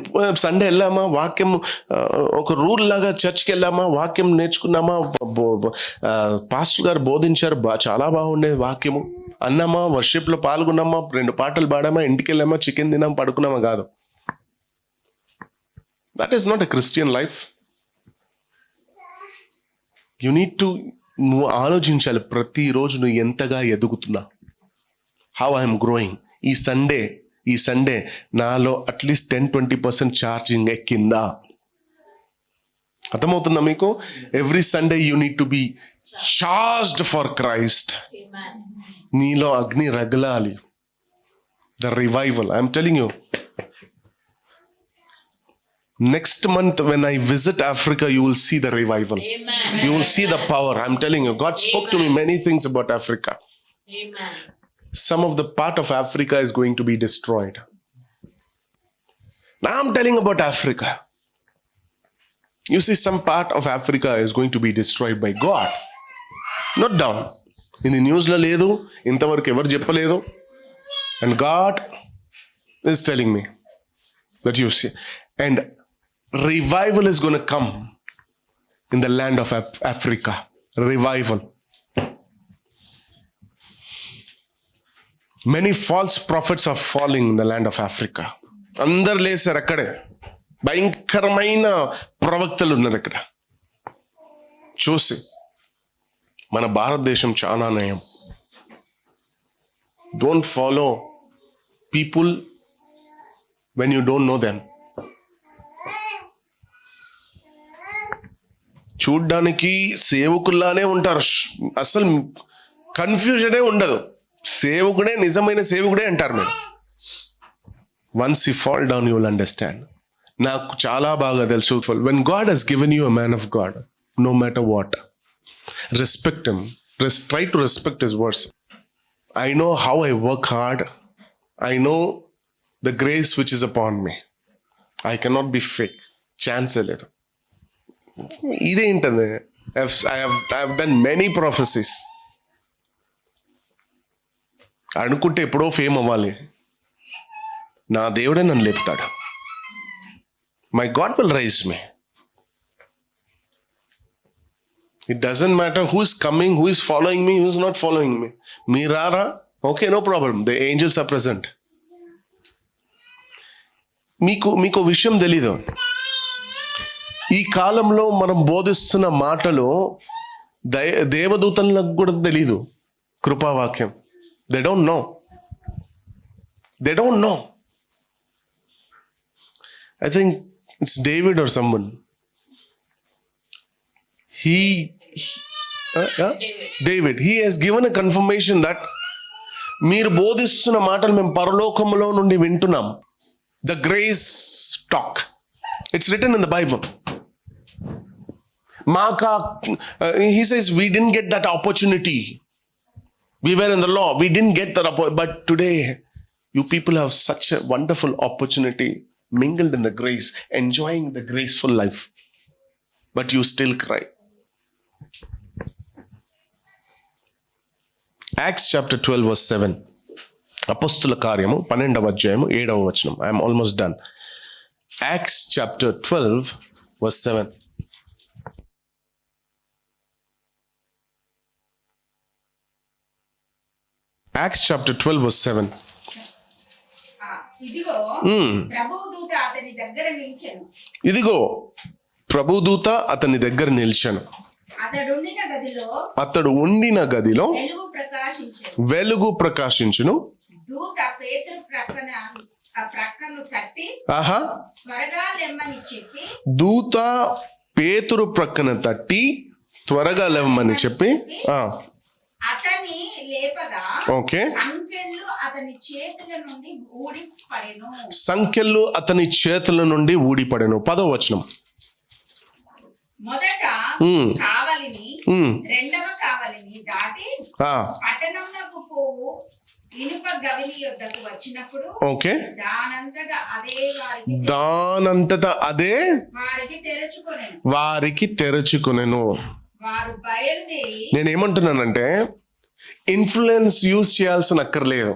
Sunday వెళ్ళామా, వాక్యం ఒక రూల్ లాగా చర్చ్కి వెళ్ళామా, వాక్యం నేర్చుకున్నామా, పాస్టర్ గారు బోధించారు, చాలా బాగుండేది వాక్యము అన్నామా, వర్షిప్లో పాల్గొన్నామా, 2 పాటలు పాడామా, ఇంటికి వెళ్ళామా, చికెన్ తిన్నామా, పడుకున్నామా, కాదు. That is not a Christian life. You need to, నువ్వు ఆలోచించాలి ప్రతిరోజు నువ్వు ఎంతగా ఎదుగుతున్నా. How I'm growing. ఈ సండే నాలో అట్లీస్ట్ 10-20% ఛార్జింగ్ ఎక్కిందా? అర్థమవుతుందా మీకు? Every Sunday you need to be charged for Christ. నీలో అగ్ని రగలాలి. The revival, I'm telling you. Next month when I visit Africa, you will see the revival. Amen. You will see the power. I'm telling you, God spoke to me many things about Africa. Amen. Some of the part of Africa is going to be destroyed. Now I'm telling about Africa. You see, some part of Africa is going to be destroyed by God. Not down. In the news la ledu, intavaraku evaru cheppaledu. And God is telling me that you see. And revival is going to come in the land of Africa. Revival. Many false prophets are falling in the land of Africa. అందరు లేసారు అక్కడే. భయంకరమైన ప్రవక్తలు ఉన్నారు అక్కడ. చూసి మన భారతదేశం చాలా నయం. Don't follow people when you don't know them. చూడ్డానికి సేవకుల్లానే ఉంటారు, అసలు కన్ఫ్యూజనే ఉండదు. సేవకుడే, నిజమైన సేవకుడే అంటారు మీరు. Once you fall down you will understand. నాకు చాలా బాగా తెలుసు, when God has given you a man of God, no matter what, respect him. Try to respect his words. I know how I work hard. I know the grace which is upon me. I cannot be fake. Chance లేదు. ఇదేంటది? I have done many prophecies. అనుకుంటే ఎప్పుడో fame అవ్వాలి. నా దేవుడే నన్ను లేపుతాడు. My God will rise me. It doesn't matter who is coming, who is following me, who is not following me. మీరారా, okay, no problem. The angels are present. మీకు విషయం తెలీదు. ఈ కాలంలో మనం బోధిస్తున్న మాటలు దేవదూతలకు కూడా తెలీదు. కృపావాక్యం, they don't know. I think it's David or someone. David. He has given a confirmation that మీరు బోధిస్తున్న మాటలు మేము పరలోకములో నుండి వింటున్నాం. The grace talk. It's written in the Bible. He says we didn't get that opportunity. We were in the law. We didn't get that opportunity. But today, you people have such a wonderful opportunity, mingled in the grace, enjoying the graceful life. But you still cry. Acts chapter 12 verse 7. అపోస్తుల కార్యము 12వ అధ్యాయము 7వ వచనం. I am almost done. Acts chapter 12 verse 7. Acts chapter 12 verse 7. ఇదిగో ప్రభుదూత అతని దగ్గర నిలిచెను. ఇదిగో ప్రభుదూత అతని దగ్గర నిలిచెను. అతడు ఉండిన గదిలో వెలుగు ప్రకాశించును. దూత పేతురు ప్రక్కను తట్టి త్వరగా లెమ్మని చెప్పి, దూత పేతురు ప్రక్కన తట్టి త్వరగా లేవమని చెప్పి అతని లేపగా ఓకే సంకెళ్ళు అతని చేతుల నుండి ఊడిపడెను. సంకెళ్ళు అతని చేతుల నుండి ఊడిపడెను. 10వ వచనం. మొదట ఉమ్, కావలిని ఉమ్, రెండవ కావలిని దాటి ఆ, పట్టణంలోకి పోవు ఇనుప గవిని యొద్దకు వచ్చినప్పుడు ఓకే. దానంతటా అదే దానంతటా అదే వారికి తెరుచుకొనెను. వారికి తెరుచుకునేను. వారు బయలుదేరి నేనేమంటున్నానంటే ఇన్ఫ్లుయెన్స్ యూజ్ చేయాల్సిన అక్కర్లేదు.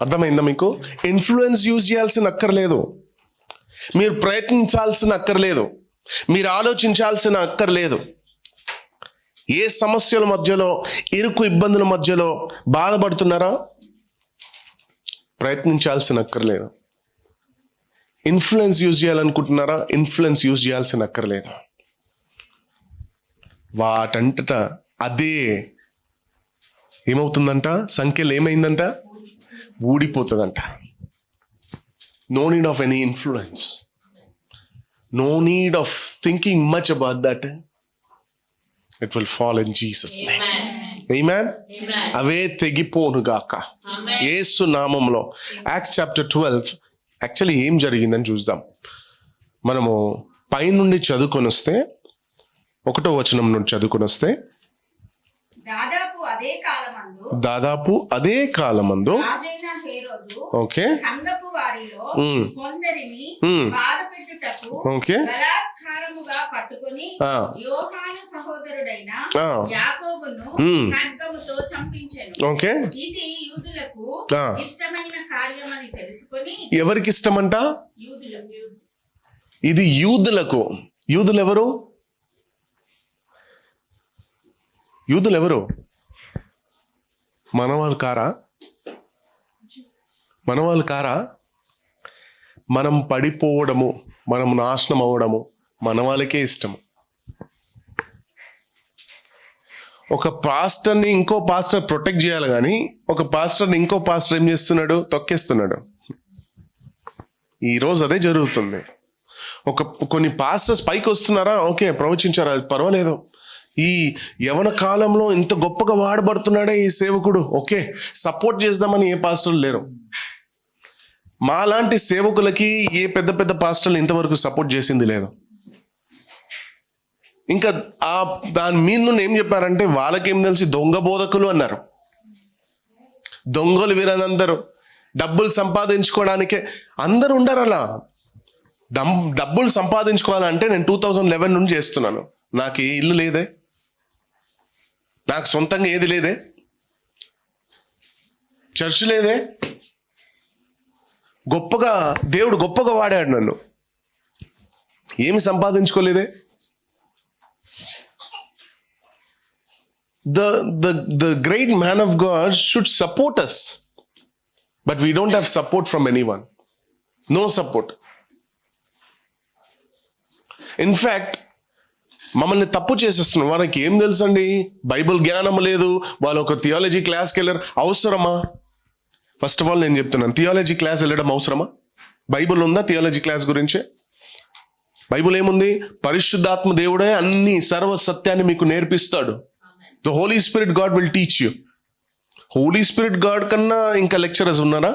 అర్థమైందా మీకు? ఇన్ఫ్లుయెన్స్ యూజ్ చేయాల్సిన అక్కర్లేదు. మీరు ప్రయత్నించాల్సిన అక్కర్లేదు. మీరు ఆలోచించాల్సిన అక్కర్లేదు. ఏ సమస్యల మధ్యలో, ఇరుకు ఇబ్బందుల మధ్యలో బాధపడుతున్నారా? ప్రయత్నించాల్సిన అక్కర్లేదు. ఇన్ఫ్లుయెన్స్ యూజ్ చేయాలనుకుంటున్నారా? ఇన్ఫ్లుయెన్స్ యూజ్ చేయాల్సిన అక్కర్లేదు. వాటంతటా అదే ఏమవుతుందంట? సంఖ్యలు ఏమైందంట? ఊడిపోతుందంట. No need of any influence. No need of thinking much about that. It will fall in Jesus name. Amen. అవే తెగిపోనుగాక యేసు నామములో. యాక్ట్స్ చాప్టర్ 12 యాక్చువల్లీ ఏం జరిగిందని చూద్దాం. మనము పైనుండి చదువుకొని వస్తే, 1వ వచనం నుండి చదువుకొని వస్తే, దాదాపు అదే కాలమందు రాజైన హేరోదు ఓకే సంగపు వారిలో కొందరిని బాధపెట్టుటకు ఓకే బలాత్కారముగా పట్టుకొని యోహాను సహోదరుడైన యాకోబును ఖడ్గముతో చంపించెను. ఓకే. ఇది యూదులకు ఇష్టమైన కార్యమని తెలుసుకొని. ఎవరికి ఇష్టమంట? యూదులకు. ఇది యూదులకు. యూదులు ఎవరు? యూదులు ఎవరు? మనవాళ్ళు కారా? మనవాళ్ళు కారా? మనం పడిపోవడము, మనం నాశనం అవ్వడము మన వాళ్ళకే ఇష్టము. ఒక పాస్టర్ని ఇంకో పాస్టర్ ప్రొటెక్ట్ చేయాలి, కానీ ఒక పాస్టర్ని ఇంకో పాస్టర్ ఏం చేస్తున్నాడు? తొక్కేస్తున్నాడు. ఈరోజు అదే జరుగుతుంది. కొన్ని పాస్టర్స్ పైకి వస్తున్నారా, ఓకే ప్రవచించారా, అది పర్వాలేదు. ఈ యవన కాలంలో ఇంత గొప్పగా వాడబడుతున్నాడే ఈ సేవకుడు, ఓకే సపోర్ట్ చేద్దామని ఏ పాస్టర్లు లేరు. మాలాంటి సేవకులకి ఏ పెద్ద పెద్ద పాస్టర్లు ఇంతవరకు సపోర్ట్ చేసింది లేదు. ఇంకా దాని మీద నుండి ఏం చెప్పారంటే, వాళ్ళకేం తెలిసి దొంగ బోధకులు అన్నారు. దొంగలు వీరందరూ డబ్బులు సంపాదించుకోవడానికే అందరూ ఉండరు. అలా డబ్బులు సంపాదించుకోవాలంటే నేను 2011 నుండి చేస్తున్నాను. నాకు ఏ ఇల్లు లేదే, నాకు సొంతంగా ఏది లేదే, చర్చ్ లేదే. దేవుడు గొప్పగా వాడాడు నన్ను, ఏమి సంపాదించుకోలేదే. The great man of God should support us, but we don't have support from anyone. No support. In fact, మమ్మల్ని తప్పు చేసేస్తున్నాం. వాళ్ళకి ఏం తెలుసండి, బైబిల్ జ్ఞానం లేదు, వాళ్ళు ఒక థియాలజీ క్లాస్కి వెళ్ళారు. అవసరమా? ఫస్ట్ ఆఫ్ ఆల్ నేను చెప్తున్నాను, థియాలజీ క్లాస్ వెళ్ళడం అవసరమా? బైబిల్ ఉందా థియాలజీ క్లాస్ గురించే? బైబిల్ ఏముంది? పరిశుద్ధాత్మ దేవుడే అన్ని సర్వ సత్యాన్ని మీకు నేర్పిస్తాడు. The Holy Spirit God will teach you. Holy Spirit God కన్నా ఇంకా లెక్చరర్స్ ఉన్నారా?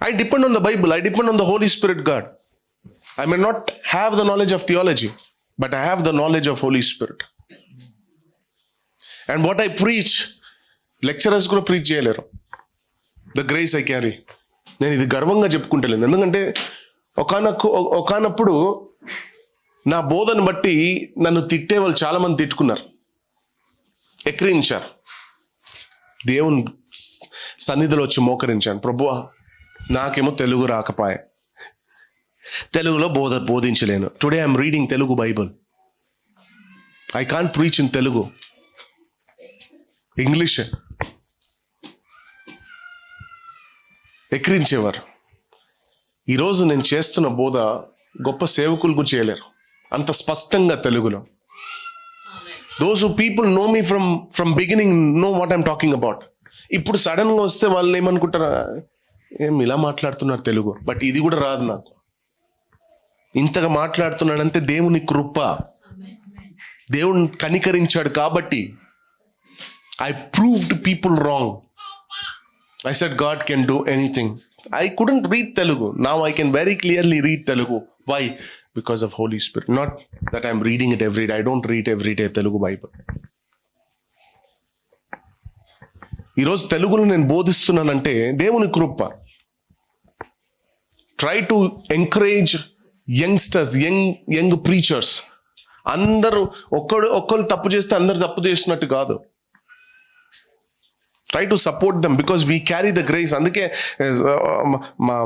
I depend on the Bible, I depend on the Holy Spirit God. I may not have the knowledge of theology, but I have the knowledge of Holy Spirit. And what I preach, lecturers కూడా preach చేయలేరు. The grace I carry. నేను ఇది గర్వంగా చెప్పుకుంటలేను, ఎందుకంటే ఒకనప్పుడు నా బోధను బట్టి నన్ను తిట్టే వాళ్ళు చాలా మంది తిట్టుకున్నారు, ఎక్కిరించారు. దేవుని సన్నిధిలో వచ్చి మోకరించాను, ప్రభువా నాకేమో తెలుగు రాకపాయే, తెలుగులో బోధించలేను. Today I'm reading Telugu Bible. I can't preach in Telugu, English. ఎక్కిరించేవారు. ఈరోజు నేను చేస్తున్న బోధ గొప్ప సేవకులకు చేయలేరు అంత స్పష్టంగా తెలుగులో. Those who people know me from beginning know what I'm talking about. ఇప్పుడు సడన్గా వస్తే వాళ్ళు ఏమనుకుంటారా, ఏం ఇలా మాట్లాడుతున్నారు తెలుగు, బట్ ఇది కూడా రాదు నాకు. ఇంతగా మాట్లాడుతున్నాడంటే దేవుని కృప, దేవుని కనికరించాడు కాబట్టి. I proved people wrong. I said God can do anything. I couldn't read Telugu. Now I can very clearly read Telugu. Why? because of Holy Spirit. Not that I'm reading it every day. I don't read every day Telugu Bible. ఈరోజు తెలుగులో నేను బోధిస్తున్నానంటే దేవుని కృప. Try to encourage youngsters, young preachers. అందరూ ఒక్కరు తప్పు చేస్తే అందరు తప్పు చేసినట్టు కాదు. Try to support them because we carry the grace. అందుకే మా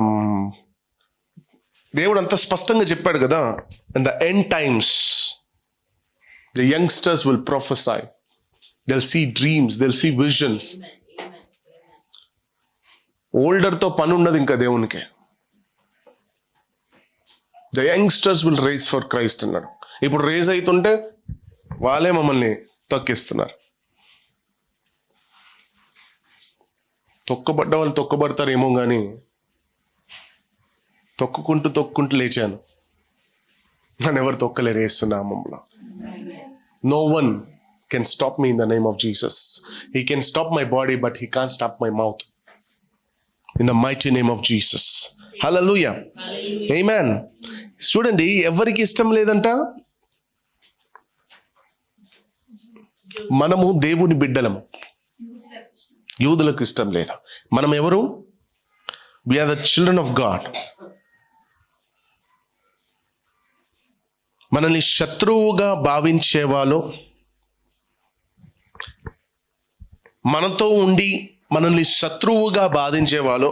దేవుడు అంత స్పష్టంగా చెప్పాడు కదా, in the end times the youngsters will prophesy, they'll see dreams, they'll see visions. ఓల్డర్తో పని ఉన్నది ఇంకా దేవునికి. The youngsters will rise for Christ అన్నాడు. ఇప్పుడు రేజ్ అవుతుంటే వాళ్ళే మమ్మల్ని తొక్కిస్తున్నారు. తొక్కబడ్డ వాళ్ళు తొక్కబడతారేమో కానీ తొక్కుంటూ లేచాను. నన్ను ఎవరు తొక్కలేరు యేసునామములో. No one can stop me in the name of Jesus. He can stop my body, but he can't stop my mouth. In the mighty name of Jesus. Hallelujah. Amen. చూడండి, ఎవరికి ఇష్టం లేదంట? మనము దేవుని బిడ్డలము, యూదులకు ఇష్టం లేదు. మనం ఎవరు? We are the children of God. మనల్ని శత్రువుగా భావించే వాళ్ళు, మనతో ఉండి మనల్ని శత్రువుగా బాధించే వాళ్ళు,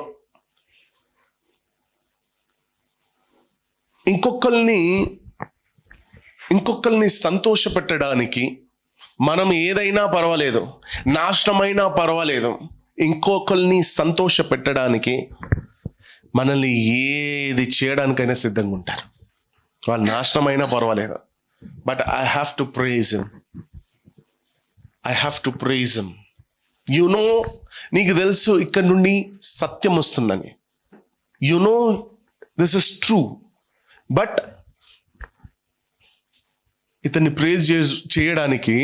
ఇంకొకరిని సంతోషపెట్టడానికి మనం ఏదైనా పర్వాలేదు, నాశనమైనా పర్వాలేదు, ఇంకొకరిని సంతోష పెట్టడానికి మనల్ని ఏది చేయడానికైనా సిద్ధంగా ఉంటారు. వాళ్ళు నాశనమైనా పర్వాలేదు, but I have to praise him. I have to praise him. You know, నీకు తెలుసు ఇక్కడ నుండి సత్యం వస్తుందని. You know this is true, but ఇతన్ని ప్రేజ్ చేయడానికి,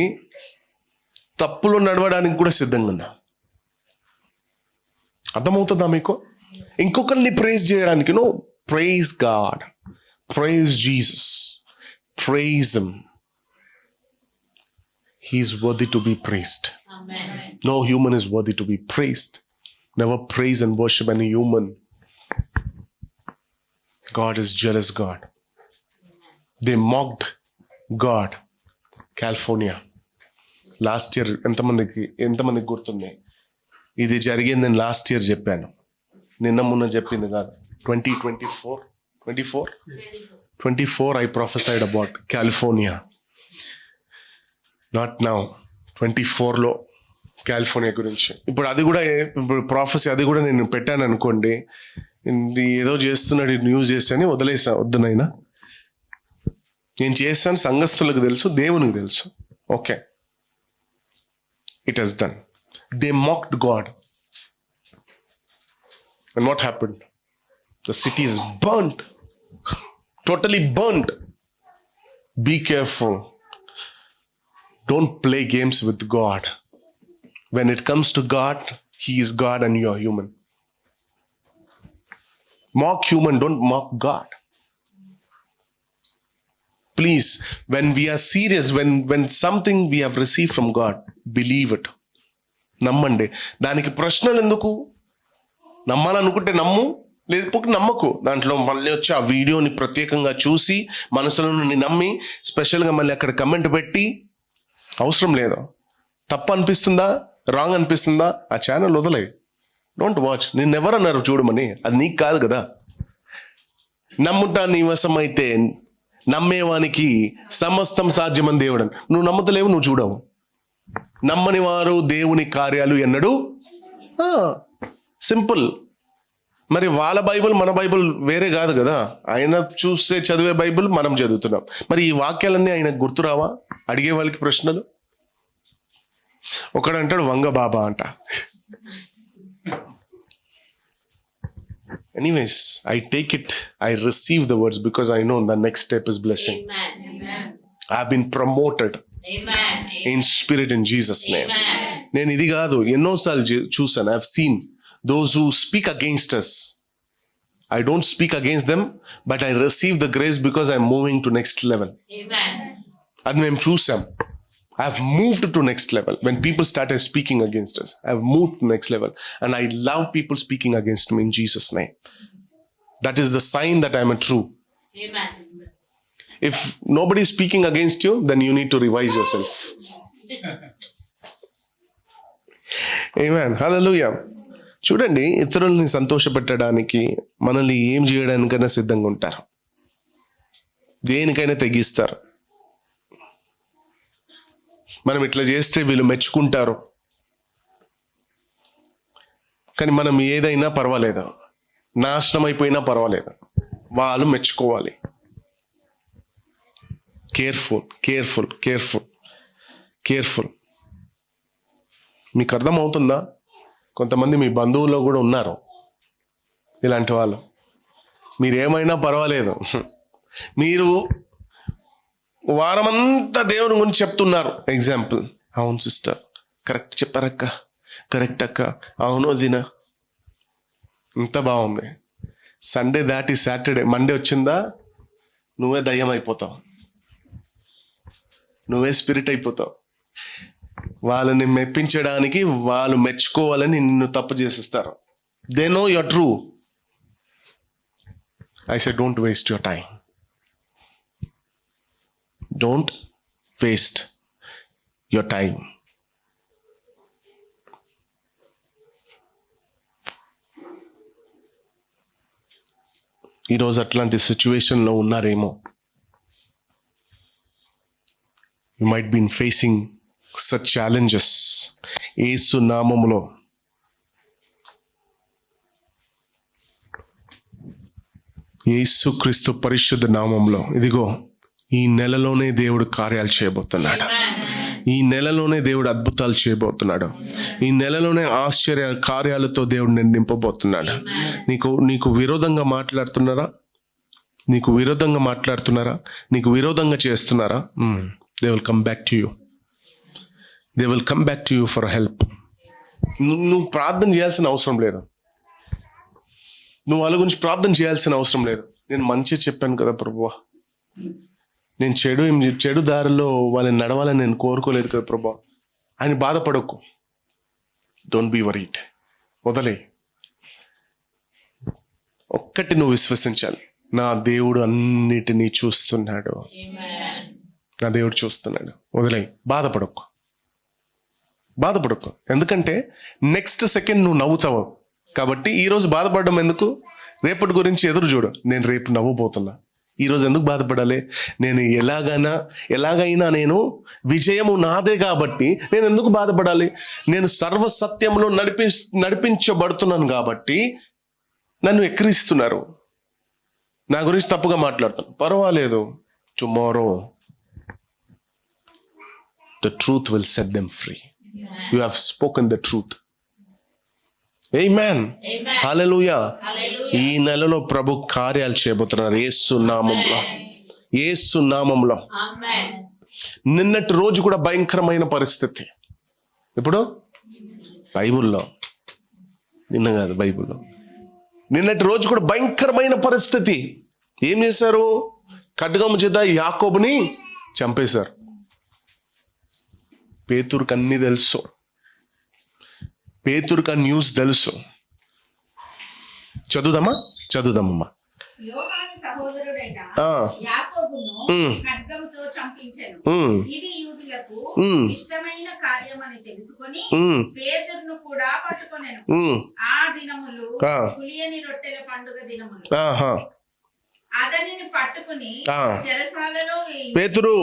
తప్పులో నడవడానికి కూడా సిద్ధంగా ఉన్నా. అర్థమవుతుందా మీకు? ఇంకొకరిని ప్రేజ్ చేయడానికి, no, praise God, praise Jesus, praise him. He is worthy to be praised. Amen. No human is worthy to be praised. Never praise and worship any human. God is jealous God. They mocked God. California. Last year ఎంతమందికి గుర్తుంది? ఇది జరిగింది నేను last year చెప్పాను, నిన్న మొన్న చెప్పింది కాదు. 2024 I prophesied about California. Not now, 24లో కాలిఫోర్నియా గురించి. ఇప్పుడు అది కూడా, ఇప్పుడు ప్రాఫెసీ అది కూడా నేను పెట్టాను అనుకోండి, ఇది ఏదో చేస్తున్నాడు న్యూస్ చేస్తాను, వదిలేసా. వద్దునైనా నేను చేస్తాను, సంఘస్థులకు తెలుసు, దేవునికి తెలుసు. Okay, it has done. They mocked God. And what happened? The city is burned, totally burned. Be careful. Don't play games with God. When it comes to God, He is God and you are human. Mock human, don't mock God. Please, when we are serious, when something we have received from God, believe it. నమ్మండి. దానికి ప్రశ్నలు ఎందుకు? నమ్మాలనుకుంటే నమ్ము, లేకపోతే నమ్మకు. దాంట్లో మళ్ళీ వచ్చి ఆ వీడియోని ప్రత్యేకంగా చూసి మనసులో నుండి నమ్మి స్పెషల్గా మళ్ళీ అక్కడ కమెంట్ పెట్టి అవసరం లేదు. తప్పు అనిపిస్తుందా, రాంగ్ అనిపిస్తుందా, ఆ ఛానల్ వదిలే. Don't watch. నిన్నెవరన్నారు చూడమని? అది నీకు కాదు కదా. నమ్ముట నీ వశమైతే నమ్మేవానికి సమస్తం సాధ్యమని దేవుడు. నువ్వు నమ్ముతలేవు, నువ్వు చూడవు. నమ్మని వారు దేవుని కార్యాలు ఎన్నడూ. సింపుల్. మరి వాళ్ళ బైబిల్ మన బైబిల్ వేరే కాదు కదా. ఆయన చూస్తే చదివే బైబిల్ మనం చదువుతున్నాం. మరి ఈ వాక్యాలన్నీ ఆయనకు గుర్తురావా? అడిగే వాళ్ళకి ప్రశ్నలు. ఒకడు అంటాడు వంగ బాబా అంట. Anyways, I take it, I receive the words because I know the next step is blessing. I have been promoted in spirit in Jesus name. నేను ఇది కాదు, ఎన్నోసార్లు చూసాను. I have seen those who speak against us. I don't speak against them, but I receive the grace because I'm moving to next level. అది మేము చూసాం. I have moved to next level. When people started speaking against us, I have moved to next level. And I love people speaking against me in Jesus' name. That is the sign that I am a true. If nobody is speaking against you, then you need to revise yourself. Amen. Hallelujah. చూడండి, ఇతరుల్ని సంతోషపెట్టడానికి, మనల్ని ఏం చేయడానికైనా సిద్ధంగా ఉంటారు, దేనికైనా తెగిస్తారు. మనం ఇట్లా చేస్తే వీళ్ళు మెచ్చుకుంటారు, కానీ మనం ఏదైనా పర్వాలేదు, నాశనం అయిపోయినా పర్వాలేదు, వాళ్ళు మెచ్చుకోవాలి. Careful careful careful careful. మీకు అర్థమవుతుందా? కొంతమంది మీ బంధువుల్లో కూడా ఉన్నారు ఇలాంటి వాళ్ళు. మీరేమైనా పర్వాలేదు, మీరు వారమంతా దేవుని గురించి చెప్తున్నారు. ఎగ్జాంపుల్, అవును సిస్టర్ కరెక్ట్ చెప్పారక్క, కరెక్ట్ అక్క, అవును వదినా, ఇంత బాగుంది. సండే దాటి సాటర్డే మండే వచ్చిందా, నువ్వే దయ్యం అయిపోతావు, నువ్వే స్పిరిట్ అయిపోతావు. వాళ్ళని మెప్పించడానికి, వాళ్ళు మెచ్చుకోవాలని నిన్ను తప్పు చేసిస్తారు. They know your true. I say don't waste your time. Don't waste your time. ఈరోజు అట్లాంటి సిచ్యువేషన్లో ఉన్నారేమో. You might be facing such challenges. యేసు నామములో యేసుక్రీస్తు పరిశుద్ధ నామములో ఇదిగో ఈ నెలలోనే దేవుడు కార్యాలు చేయబోతున్నాడు. ఈ నెలలోనే దేవుడు అద్భుతాలు చేయబోతున్నాడు. ఈ నెలలోనే ఆశ్చర్య కార్యాలతో దేవుడు నేను నింపబోతున్నాడు. నీకు విరోధంగా మాట్లాడుతున్నారా? నీకు విరోధంగా మాట్లాడుతున్నారా? నీకు విరోధంగా చేస్తున్నారా? They will come back to you. They will come back to you for help. నువ్వు ప్రార్థన చేయాల్సిన అవసరం లేదు. నువ్వు వాళ్ళ గురించి ప్రార్థన చేయాల్సిన అవసరం లేదు. నేను మంచిగా చెప్పాను కదా ప్రభువా, నేను చెడు దారిలో వాళ్ళని నడవాలని నేను కోరుకోలేదు కదా ప్రభా అని బాధపడకు. Don't be worried. వదిలే. ఒక్కటి నువ్వు విశ్వసించాలి, నా దేవుడు అన్నిటినీ చూస్తున్నాడు. నా దేవుడు చూస్తున్నాడు. వదిలే. బాధపడకు. ఎందుకంటే నెక్స్ట్ సెకండ్ నువ్వు నవ్వుతావు కాబట్టి ఈరోజు బాధపడడం ఎందుకు? రేపటి గురించి ఎదురు చూడు. నేను రేపు నవ్వబోతున్నా. ఈరోజు ఎందుకు బాధపడాలి? నేను ఎలాగైనా నేను విజయము నాదే కాబట్టి నేను ఎందుకు బాధపడాలి? నేను సర్వసత్యంలో నడిపించబడుతున్నాను కాబట్టి నన్ను ఎక్కిరిస్తున్నారు, నా గురించి తప్పుగా మాట్లాడుతాను. పర్వాలేదు. Tomorrow the truth will set them free. You have spoken the truth. Amen. Hallelujah. ఈ నెలలో ప్రభు కార్యాలు చేయబోతున్నారు యేసు నామములో. నిన్నటి రోజు కూడా భయంకరమైన పరిస్థితి. ఇప్పుడు బైబిల్లో, నిన్న కాదు బైబిల్లో, నిన్నటి రోజు కూడా భయంకరమైన పరిస్థితి. ఏం చేశారు? ఖడ్గము చేత యాకోబుని చంపేశారు. పేతురుకు అన్ని తెలుసు. పేతురుకు ఆ న్యూస్ తెలుసు. చదువుదామమ్మా. యోహాను సహోదరుడైన యాకోబును ఖడ్గముతో చంపించెను. ఇది యూదులకు ఇష్టమైన కార్యమని తెలుసుకొని పేతురును కూడా పట్టుకొనెను. ఆ దినములు పులియని రొట్టెల పండుగ దినములు. అతనిని పట్టుకుని చెరసాలలో వేయి. పేతురు,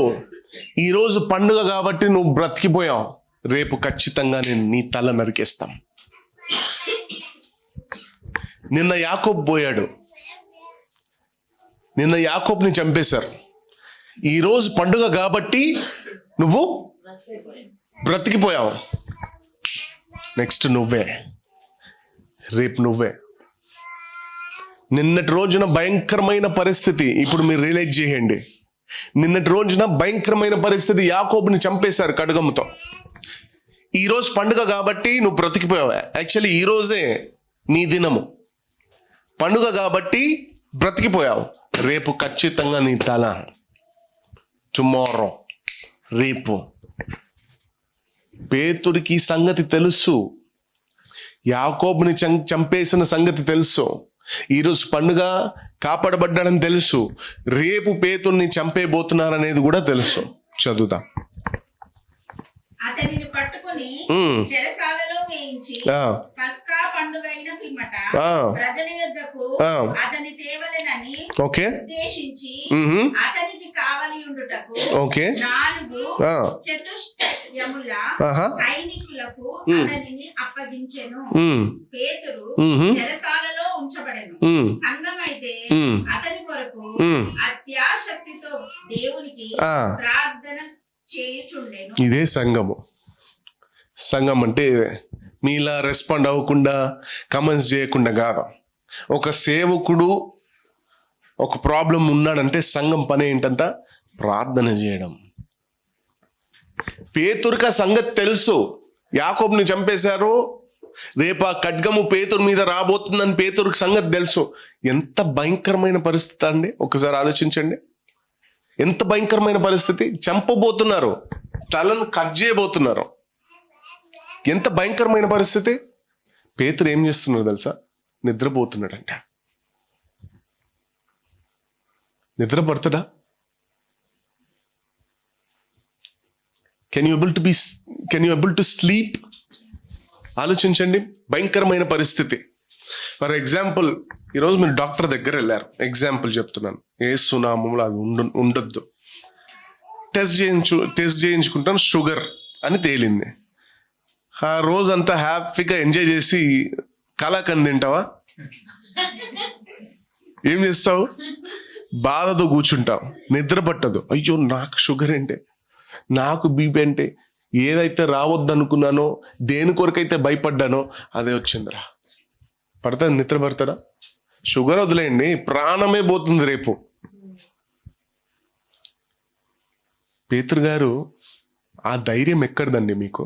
ఈ రోజు పండుగ కాబట్టి నువ్వు బ్రతికిపోయావు. రేపు ఖచ్చితంగా నేను నీ తల నరికేస్తాం. నిన్న యాకోబు పోయాడు, నిన్న యాకోబుని చంపేశారు. ఈరోజు పండుగ కాబట్టి నువ్వు బ్రతికిపోయావు. నెక్స్ట్ నువ్వే, రేపు నువ్వే. నిన్నటి రోజున భయంకరమైన పరిస్థితి. ఇప్పుడు మీరు రియలైజ్ చేయండి, నిన్నటి రోజున భయంకరమైన పరిస్థితి. యాకోబుని చంపేశారు ఖడ్గముతో. ఈరోజు పండుగ కాబట్టి నువ్వు బ్రతికిపోయావు. యాక్చువల్లీ ఈరోజే నీ దినము. పండుగ కాబట్టి బ్రతికిపోయావు. రేపు ఖచ్చితంగా నీ తల. టుమారో, రేపు. పేతురికి సంగతి తెలుసు, యాకోబుని చంపేసిన సంగతి తెలుసు. ఈరోజు పండుగ కాపాడబడ్డాడని తెలుసు, రేపు పేతుర్ని చంపేయబోతున్నారనేది కూడా తెలుసు. చదువుదాం. అతనిని పట్టుకుని చెరసాలలో వేయించి పస్కా పండుగ అయిన పిమ్మట ప్రజల యొద్దకు అతని తేవలెనని ఉద్దేశించి అతనికి కావలి ఉండుటకు 4 చతుష్టయముల సైనికులకు అతనిని అప్పగించెను. పేతురు చెరసాలలో ఉంచబడెను. సంఘమైతే అతని కొరకు అత్యాశక్తితో దేవునికి ప్రార్థన చేయుచుండెను. ఇదే సంఘము. సంఘం అంటే మీలా రెస్పాండ్ అవ్వకుండా, కమెంట్స్ చేయకుండా కాదు. ఒక సేవకుడు ఒక ప్రాబ్లం ఉన్నాడంటే సంఘం పని ఏంటంట? ప్రార్థన చేయడం. పేతురుకి ఆ సంగతి తెలుసు, యాకోబుని చంపేశారు, రేపు ఆ ఖడ్గము పేతురు మీద రాబోతుందని పేతురుకి సంగతి తెలుసు. ఎంత భయంకరమైన పరిస్థితి అండి, ఒకసారి ఆలోచించండి. ఎంత భయంకరమైన పరిస్థితి. చంపబోతున్నారు, తలను కట్ చేయబోతున్నారు. ఎంత భయంకరమైన పరిస్థితి. పేతురు ఏం చేస్తున్నాడు తెలుసా? నిద్రపోతున్నాడంట. నిద్ర పడుతుందా? Can you able to sleep? ఆలోచించండి. భయంకరమైన పరిస్థితి. ఫర్ ఎగ్జాంపుల్, ఈరోజు మీరు డాక్టర్ దగ్గర వెళ్ళారు, ఎగ్జాంపుల్ చెప్తున్నాను, యేసు నామములో అది ఉండొద్దు. టెస్ట్ చేయించుకుంటాను, షుగర్ అని తేలింది. ఆ రోజంతా హ్యాపీగా ఎంజాయ్ చేసి కలాకండ్ తింటావా? ఏం చేస్తావు? బాధతో కూర్చుంటావు, నిద్ర పట్టదు. అయ్యో నాకు షుగర్ అంటే, నాకు బీపీ అంటే, ఏదైతే రావద్దు అనుకున్నానో, దేని కొరకైతే భయపడ్డానో అదే వచ్చిందిరా. పడుతుంది, నిద్ర పడతాడా? షుగర్ వదిలేయండి, ప్రాణమే పోతుంది రేపు. పేతురు గారు, ఆ ధైర్యం ఎక్కడదండి మీకు?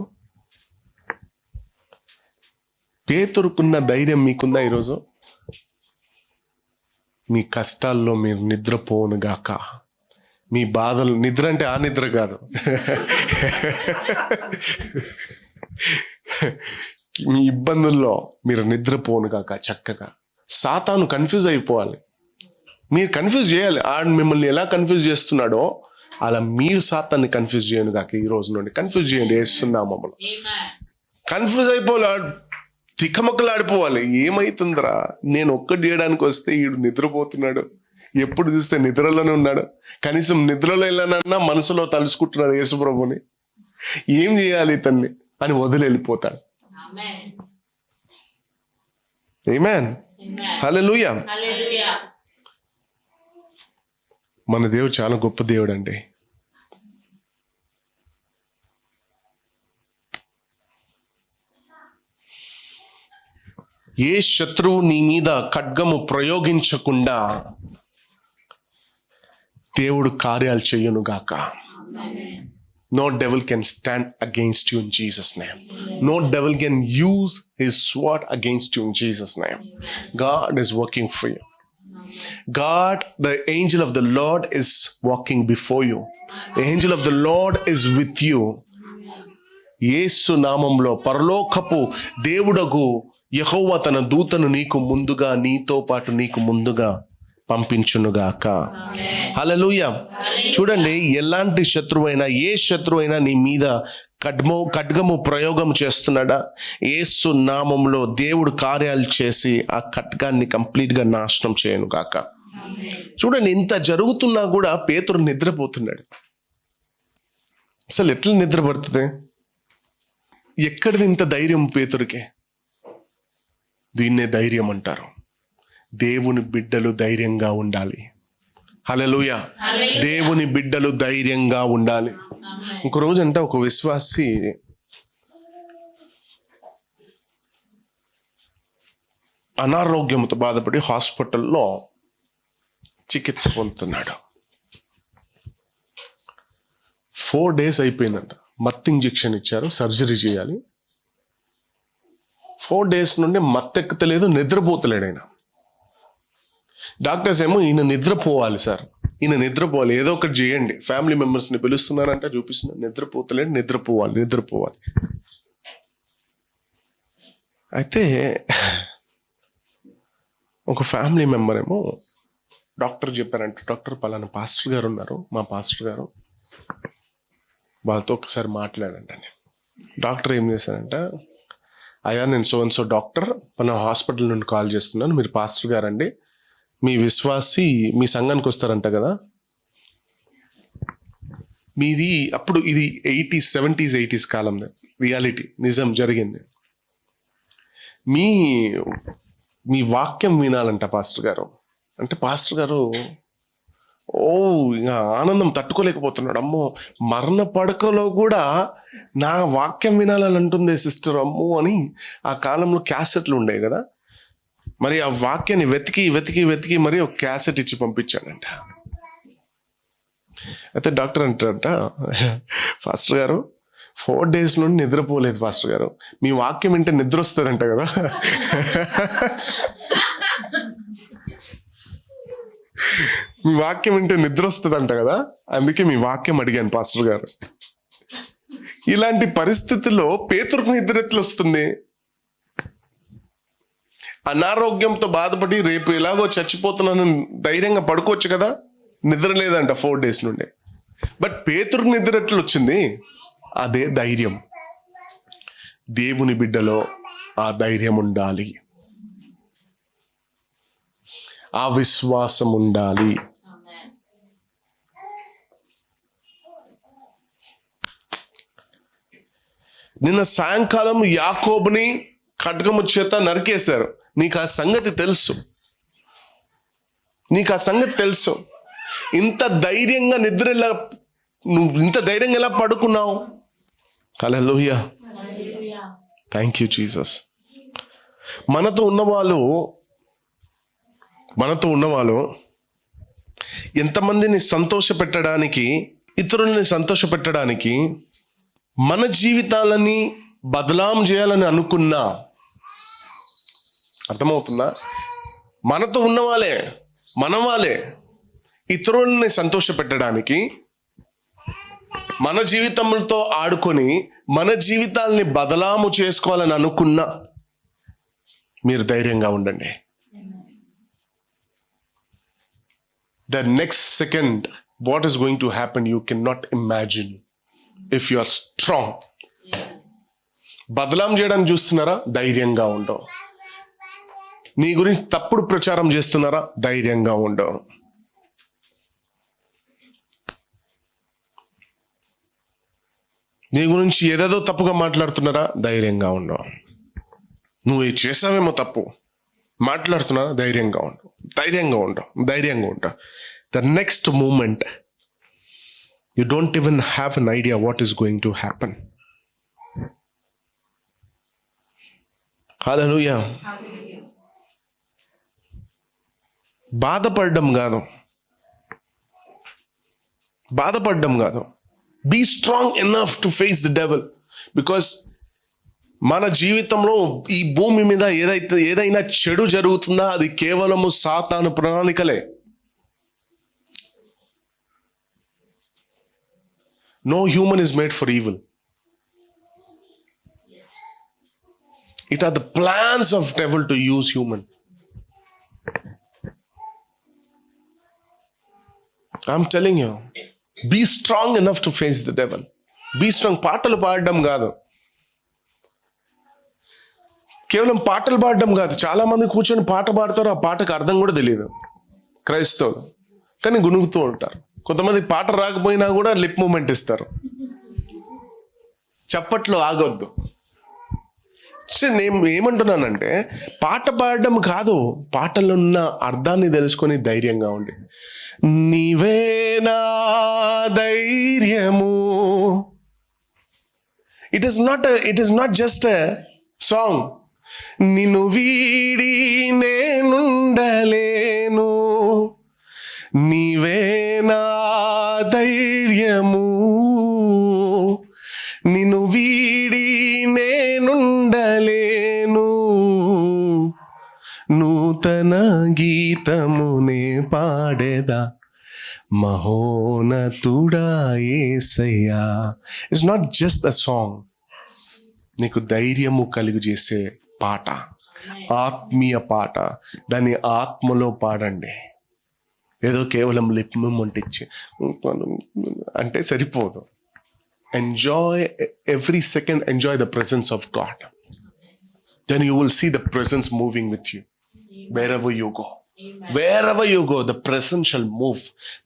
పేతురుకున్న ధైర్యం మీకుందా ఈరోజు? మీ కష్టాల్లో మీరు నిద్రపోను గాక. మీ బాధలు, నిద్ర అంటే ఆ నిద్ర కాదు, మీ ఇబ్బందుల్లో మీరు నిద్రపోను గాక. చక్కగా సాతాను కన్ఫ్యూజ్ అయిపోవాలి. మీరు కన్ఫ్యూజ్ చేయాలి. ఆడు మిమ్మల్ని ఎలా కన్ఫ్యూజ్ చేస్తున్నాడో అలా మీరు సాతాన్ని కన్ఫ్యూజ్ చేయను గాక. ఈ రోజు నుండి కన్ఫ్యూజ్ చేయండి యేసునామములో. కన్ఫ్యూజ్ అయిపోవాలి, తిక్కమక్కలు ఆడిపోవాలి. ఏమైతుందిరా, నేను ఒక్కటి చేయడానికి వస్తే ఈడు నిద్రపోతున్నాడు, ఎప్పుడు చూస్తే నిద్రలోనే ఉన్నాడు, కనీసం నిద్రలో వెళ్ళానన్నా మనసులో తలుసుకుంటున్నాడు యేసుప్రభుని, ఏం చేయాలి ఇతన్ని అని వదిలి వెళ్ళిపోతాడు. ఆమేన్, హల్లెలూయా. మన దేవుడు చాలా గొప్ప దేవుడు అండి. ఏ శత్రువు నీ మీద ఖడ్గము ప్రయోగించకుండా దేవుడు కార్యాలు చెయ్యను గాక. No devil can stand against you in Jesus' name. No devil can use his sword against you in Jesus' name. God is working for you. God, the angel of the Lord is walking before you. The angel of the Lord is with you. యేసు నామములో పరలోకపు దేవుడగు యెహోవా తన దూతను నీకు ముందుగా, నీతో పాటు నీకు ముందుగా పంపించునుగాక. హల్లెలూయా. చూడండి, ఎలాంటి శత్రువైనా, ఏ శత్రువైనా నీ మీద ఖడ్గము ప్రయోగం చేస్తున్నాడా, యేసు నామంలో దేవుడు కార్యాలు చేసి ఆ ఖడ్గాన్ని కంప్లీట్గా నాశనం చేయను గాక. చూడండి, ఇంత జరుగుతున్నా కూడా పేతురు నిద్రపోతున్నాడు. అసలు ఎట్లా నిద్ర పడుతుంది? ఎక్కడిది ఇంత ధైర్యం పేతురికి? దీన్నే ధైర్యం అంటారు. దేవుని బిడ్డలు ధైర్యంగా ఉండాలి. హల్లెలూయా. దేవుని బిడ్డలు ధైర్యంగా ఉండాలి. ఒక రోజు అంటే ఒక విశ్వాసి అనారోగ్యంతో బాధపడి హాస్పిటల్లో చికిత్స పొందుతున్నాడు. 4 days అయిపోయిందంట. మత్తు ఇంజెక్షన్ ఇచ్చారు, సర్జరీ చేయాలి. 4 days నుండి మత్తెక్కతలేదు, నిద్రపోతలేడు ఆయన. డాక్టర్స్ ఏమో ఈయన నిద్రపోవాలి సార్, ఈయన నిద్రపోవాలి, ఏదో ఒకటి చేయండి, ఫ్యామిలీ మెంబర్స్ని పిలుస్తున్నారంటే చూపిస్తున్నారు, నిద్రపోతలేడు, నిద్రపోవాలి. అయితే ఒక ఫ్యామిలీ మెంబర్ ఏమో డాక్టర్ చెప్పారంట, డాక్టర్ పలానా పాస్టర్ గారు ఉన్నారు, మా పాస్టర్ గారు, వాళ్ళతో ఒకసారి మాట్లాడండి. డాక్టర్ ఏం చేశారంట, అయ్యా నేను సో డాక్టర్ మన హాస్పిటల్ నుండి కాల్ చేస్తున్నాను, మీరు పాస్టర్ గారండి, మీ విశ్వాసి మీ సంఘానికి వస్తారంట కదా, మీది అప్పుడు ఇది 80s 70s 80s కాలం, రియాలిటీ నిజం జరిగింది, మీ వాక్యం వినాలంట పాస్టర్ గారు. అంటే పాస్టర్ గారు ఇంకా ఆనందం తట్టుకోలేకపోతున్నాడు, అమ్మో మరణ పడకలో కూడా నా వాక్యం వినాలని అంటుంది సిస్టర్, అమ్మో అని. ఆ కాలంలో క్యాసెట్లు ఉండేవి కదా, మరి ఆ వాక్యాన్ని వెతికి మరి ఒక క్యాసెట్ ఇచ్చి పంపించాడంట. అయితే డాక్టర్ అంటారంట, పాస్టర్ గారు 4 days నుండి నిద్రపోలేదు పాస్టర్ గారు, మీ వాక్యం వింటే నిద్ర వస్తుందంట కదా. మీ వాక్యం వింటే నిద్ర వస్తుందంట కదా, అందుకే మీ వాక్యం అడిగాను పాస్టర్ గారు. ఇలాంటి పరిస్థితుల్లో పేతురుకు నిద్ర ఎట్లా వస్తుంది? అనారోగ్యంతో బాధపడి రేపు ఎలాగో చచ్చిపోతున్నాను ధైర్యంగా పడుకోవచ్చు కదా, నిద్ర లేదంట 4 days నుండి. బట్ పేతురుకు నిద్ర ఎట్లా వచ్చింది? అదే ధైర్యం. దేవుని బిడ్డలో ఆ ధైర్యం ఉండాలి, ఆ విశ్వాసం ఉండాలి. నిన్న సాయంకాలం యాకోబుని ఖడ్గము చేత నరికేశారు. నీకు ఆ సంగతి తెలుసు. ఇంత ధైర్యంగా నువ్వు ఇంత ధైర్యంగా ఎలా పడుకున్నావు? హల్లెలూయా, థ్యాంక్ యూ జీసస్. మనతో ఉన్నవాళ్ళు ఎంతమందిని సంతోషపెట్టడానికి, ఇతరులని సంతోషపెట్టడానికి మన జీవితాలని బదలాం చేయాలని అనుకున్నా, అర్థమవుతుందా? మనతో ఉన్నవాళ్ళే, వాళ్ళే ఇతరులని సంతోషపెట్టడానికి మన జీవితంతో ఆడుకొని మన జీవితాలని బదలాము చేసుకోవాలని అనుకున్నా, మీరు ధైర్యంగా ఉండండి. The next second, what is going to happen, you cannot imagine if you are strong. బదలాం చేయడానికి చూస్తున్నారా? ధైర్యంగా ఉండవు. నీ గురించి తప్పుడు ప్రచారం చేస్తున్నారా? ధైర్యంగా ఉండవు. నీ గురించి ఏదేదో తప్పుగా మాట్లాడుతున్నారా? ధైర్యంగా ఉండవు. నువ్వు చేసావేమో తప్పు మాట్లాడుతున్నారా? ధైర్యంగా ఉండవు. The next moment, you don't even have an idea what is going to happen. Hallelujah. బాధపడడం కాదు. Be strong enough to face the devil. Because మన జీవితంలో ఈ భూమి మీద ఏదైనా చెడు జరుగుతుందా, అది కేవలము సాతాను ప్రణాళికలే. No human is made for evil. It are the plans of devil to use human. I'm telling you, be strong enough to face the devil. Be strong. పాటలు పాడడం కాదు, కేవలం పాటలు పాడడం కాదు. చాలా మంది కూర్చొని పాట పాడతారు, ఆ పాటకు అర్థం కూడా తెలియదు, క్రైస్తవులు, కానీ గుణుగుతూ ఉంటారు. కొంతమంది పాట రాకపోయినా కూడా లిప్ మూమెంట్ ఇస్తారు. చప్పట్లో ఆగొద్దు. నేను ఏమంటున్నానంటే, పాట పాడడం కాదు, పాటలో ఉన్న అర్థాన్ని తెలుసుకొని ధైర్యంగా ఉండి, నీవే నా ధైర్యము. It is not just a song. నిన్ను వీడి నేనుండలేను, నీవే నా ధైర్యము, నిన్ను వీడి నేనుండలేను, నువ్వు నూతన గీతమునే పాడేదా మహోన్నతుడా యేసయ్యా. It's not just a song, నీకు ధైర్యము కలుగు చేసే పాట, ఆత్మీయ పాట. దాన్ని ఆత్మలో పాడండి. ఏదో కేవలం లిప్ మూమెంట్ ఇచ్చి అంటే సరిపోదు. Enjoy every second, enjoy the presence of God. Then you will see the presence moving with you. Wherever you go. Wherever you go, the presence shall move.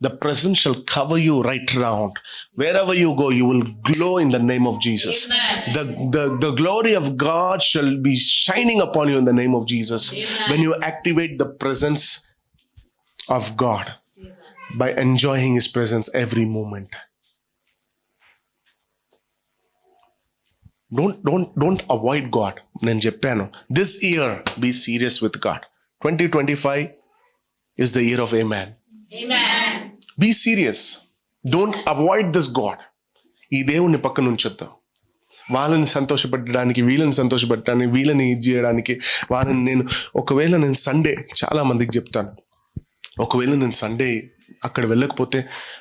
The presence shall cover you right round. Wherever you go, you will glow in the name of Jesus. The glory of God shall be shining upon you in the name of Jesus. When you activate the presence of God by enjoying His presence every moment. Don't avoid God. నేను చెప్పాను, this year be serious with God. 2025 is the year of Amen. Be serious. Don't avoid this God. ఈ దేవుణ్ణి పక్కన ఉంచొద్దు. వాళ్ళని సంతోషపెట్టడానికి, వీళ్ళని సంతోషపెట్టడానికి, వీళ్ళని ఇది చేయడానికి, వాళ్ళని ఒకవేళ నేను సండే చాలా మందికి చెప్తాను, ఒకవేళ నేను సండే అక్కడ వెళ్ళకపోతే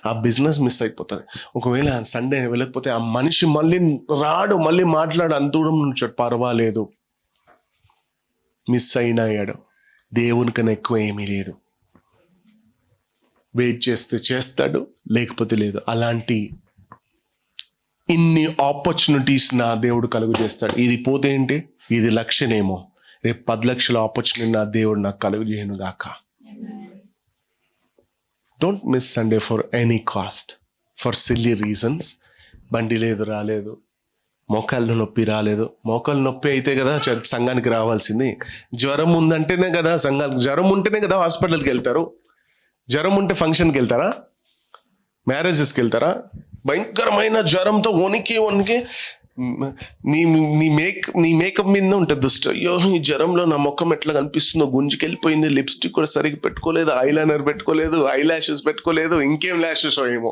ఆ బిజినెస్ మిస్ అయిపోతుంది. ఒకవేళ సండే వెళ్ళకపోతే ఆ మనిషి మళ్ళీ రాడు, మళ్ళీ మాట్లాడు, అంత దూరం నుంచి పర్వాలేదు. మిస్ అయినాయాడు. దేవునికన్నా ఎక్కువ ఏమీ లేదు. వెయిట్ చేస్తే చేస్తాడు, లేకపోతే లేదు. అలాంటి ఇన్ని ఆపర్చునిటీస్ నా దేవుడు కలుగు చేస్తాడు. ఇది పోతే ఏంటి, ఇది లక్షనేమో, రేపు 10 లక్షల ఆపర్చునిటీ నా దేవుడు నాకు కలుగు చేయను దాకా. Don't miss Sunday for any cost, for silly reasons. బండి లేదు, రాలేదు, మోకాళ్ళ నొప్పి రాలేదు. మోకాళ్ళ నొప్పి అయితే కదా సంఘానికి రావాల్సింది. జ్వరం ఉందంటేనే కదా సంఘానికి, జ్వరం ఉంటేనే కదా హాస్పిటల్కి వెళ్తారు. జ్వరం ఉంటే ఫంక్షన్కి వెళ్తారా, మ్యారేజెస్కి వెళ్తారా? భయంకరమైన జ్వరంతో వణికి నీ మేకప్ మీద ఉంటుంది దృష్టి. అయ్యో, ఈ జ్వరంలో నా ముఖం ఎట్లా కనిపిస్తుందో, గుంజుకెళ్ళిపోయింది, లిప్స్టిక్ కూడా సరిగ్గా పెట్టుకోలేదు, ఐలైనర్ పెట్టుకోలేదు, ఐ ల్యాషెస్ పెట్టుకోలేదు, ఇంకేం ల్యాషెస్ ఏమో.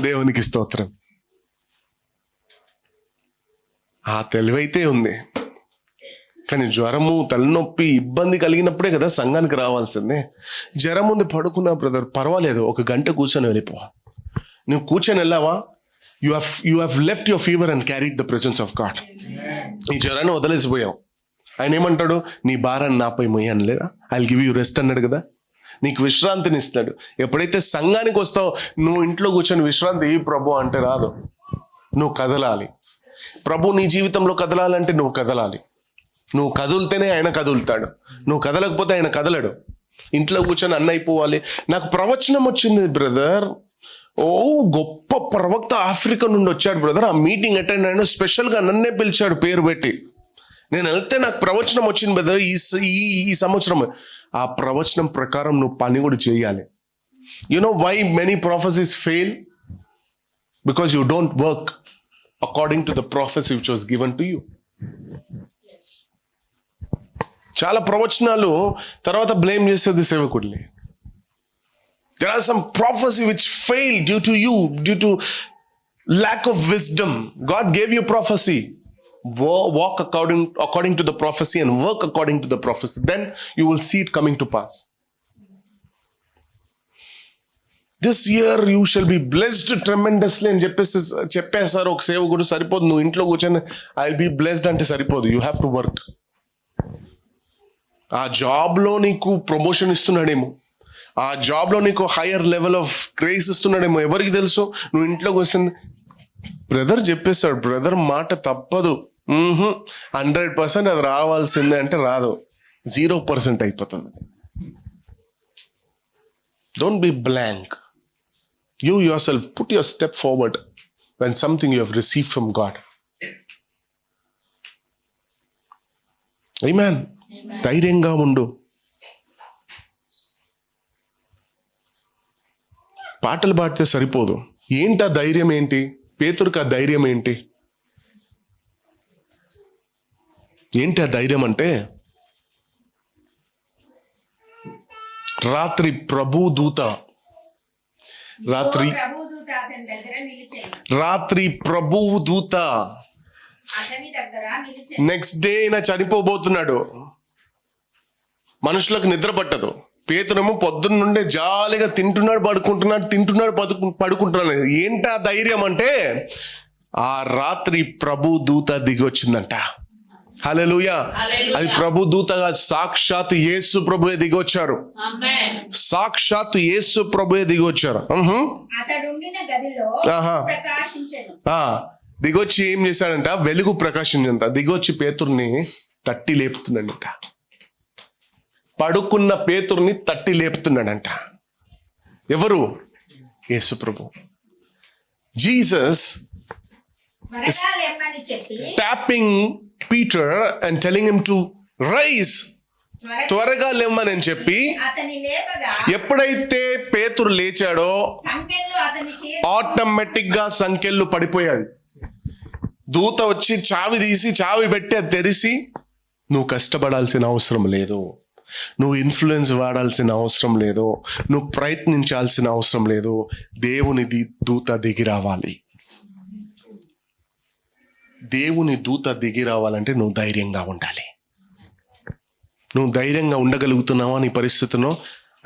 దేవునికి స్తోత్రం. ఆ తెలివైతే ఉంది. కానీ జ్వరము, తలనొప్పి, ఇబ్బంది కలిగినప్పుడే కదా సంఘానికి రావాల్సిందే. జ్వరం ఉంది, పడుకున్నా బ్రదర్, పర్వాలేదు, 1 గంట కూర్చొని వెళ్ళిపో. నువ్వు కూర్చొని వెళ్ళావా, you have left your fever and carried the presence of God. ఈ జ్వరాన్ని వదిలేసిపోయావు. ఆయన ఏమంటాడు, నీ భారాన్ని నాపై మొయ్యాను లేదా, I'll give you rest అన్నాడు కదా. నీకు విశ్రాంతిని ఇస్తాడు. ఎప్పుడైతే సంఘానికి వస్తావో, నువ్వు ఇంట్లో కూర్చొని విశ్రాంతి ప్రభు అంటే రాదు. నువ్వు కదలాలి. ప్రభు నీ జీవితంలో కదలాలంటే నువ్వు కదలాలి. నువ్వు కదులుతేనే ఆయన కదులుతాడు. నువ్వు కదలకపోతే ఆయన కదలడు. ఇంట్లో కూర్చొని అన్నైపోవాలి. నాకు ప్రవచనం వచ్చింది బ్రదర్, గొప్ప ప్రవక్త ఆఫ్రికా నుండి వచ్చాడు బ్రదర్, ఆ మీటింగ్ అటెండ్ అయినా, స్పెషల్గా నన్నే పిలిచాడు పేరు పెట్టి. నేను వెళ్తే నాకు ప్రవచనం వచ్చింది బ్రదర్ ఈ సంవత్సరం. ఆ ప్రవచనం ప్రకారం నువ్వు పని కూడా చేయాలి. You know why many prophecies fail? Because you don't work according to the prophecy which was given to you. చాలా ప్రవచనాలు తర్వాత బ్లేమ్ చేసేది సేవకుడిని. There are some prophecy which fail due to you, due to lack of wisdom. God gave you prophecy. Walk according to the prophecy and work according to the prophecy. Then you will see it coming to pass. This year you shall be blessed tremendously అని చెప్పేసారు ఒక సేవకుడు. సరిపోదు, నువ్వు ఇంట్లో కూర్చొని I'll be blessed అంటే సరిపోదు. You have to work. ఆ జాబ్లో నీకు ప్రమోషన్ ఇస్తున్నాడేమో, ఆ జాబ్లో నీకు హైయర్ లెవెల్ ఆఫ్ గ్రేస్ ఇస్తున్నాడేమో, ఎవరికి తెలుసు. నువ్వు ఇంట్లో కూర్చొని బ్రదర్ చెప్పేస్తాడు, బ్రదర్ మాట తప్పదు, 100% అది రావాల్సిందే అంటే రాదు, 0% అయిపోతుంది. Don't be blank. You yourself put your step forward when something you have received from God. Amen. ధైర్యంగా ఉండు. పాటలు పాడితే సరిపోదు. ఏంటి ఆ ధైర్యం ఏంటి? పేతురుకి ఆ ధైర్యం ఏంటి? ఏంటి ఆ ధైర్యం అంటే, రాత్రి ప్రభువు దూత ప్రభువు దూత అతని దగ్గర నిలిచెను. నెక్స్ట్ డే ఈయన చనిపోబోతున్నాడు. మనుషులకు నిద్ర పట్టదు. పేతురేమో పొద్దున్న నుండే జాలీగా తింటున్నాడు పడుకుంటున్నాడు. ఏంటా ధైర్యం అంటే ఆ రాత్రి ప్రభు దూత దిగి వచ్చిందంట. హల్లెలూయా. అది ప్రభు దూతగా సాక్షాత్ యేసు ప్రభువే దిగి వచ్చారు. సాక్షాత్ యేసు ప్రభువే దిగి వచ్చారు. అతడుండిన గదిలో ప్రకాశించెను. దిగొచ్చి ఏం చేశాడంట? వెలుగు ప్రకాశించంట. దిగొచ్చి పేతుర్ని తట్టి లేపుతున్నాడంట. పడుకున్న పేతుర్ని తట్టి లేపుతున్నాడంట. ఎవరు? యేసు ప్రభు. జీసస్ త్వరగా లెమ్మని చెప్పి tapping Peter and telling him to rise. త్వరగా లేమ్మని చెప్పి అతని లేపగా ఎప్పుడైతే పేతురు లేచాడో సంకెళ్ళు అతని చేతి ఆటోమేటిక్ గా సంకెళ్ళు పడిపోయాడు. దూత వచ్చి చావి తీసి చావి పెట్టి అది తెరిసి, నువ్వు కష్టపడాల్సిన అవసరం లేదు, నువ్వు ఇన్ఫ్లుయెన్స్ వాడాల్సిన అవసరం లేదు, నువ్వు ప్రయత్నించాల్సిన అవసరం లేదు, దేవుని దూత దిగి రావాలి. దేవుని దూత దిగి రావాలంటే నువ్వు ధైర్యంగా ఉండాలి. నువ్వు ధైర్యంగా ఉండగలుగుతున్నావా నీ పరిస్థితిలో?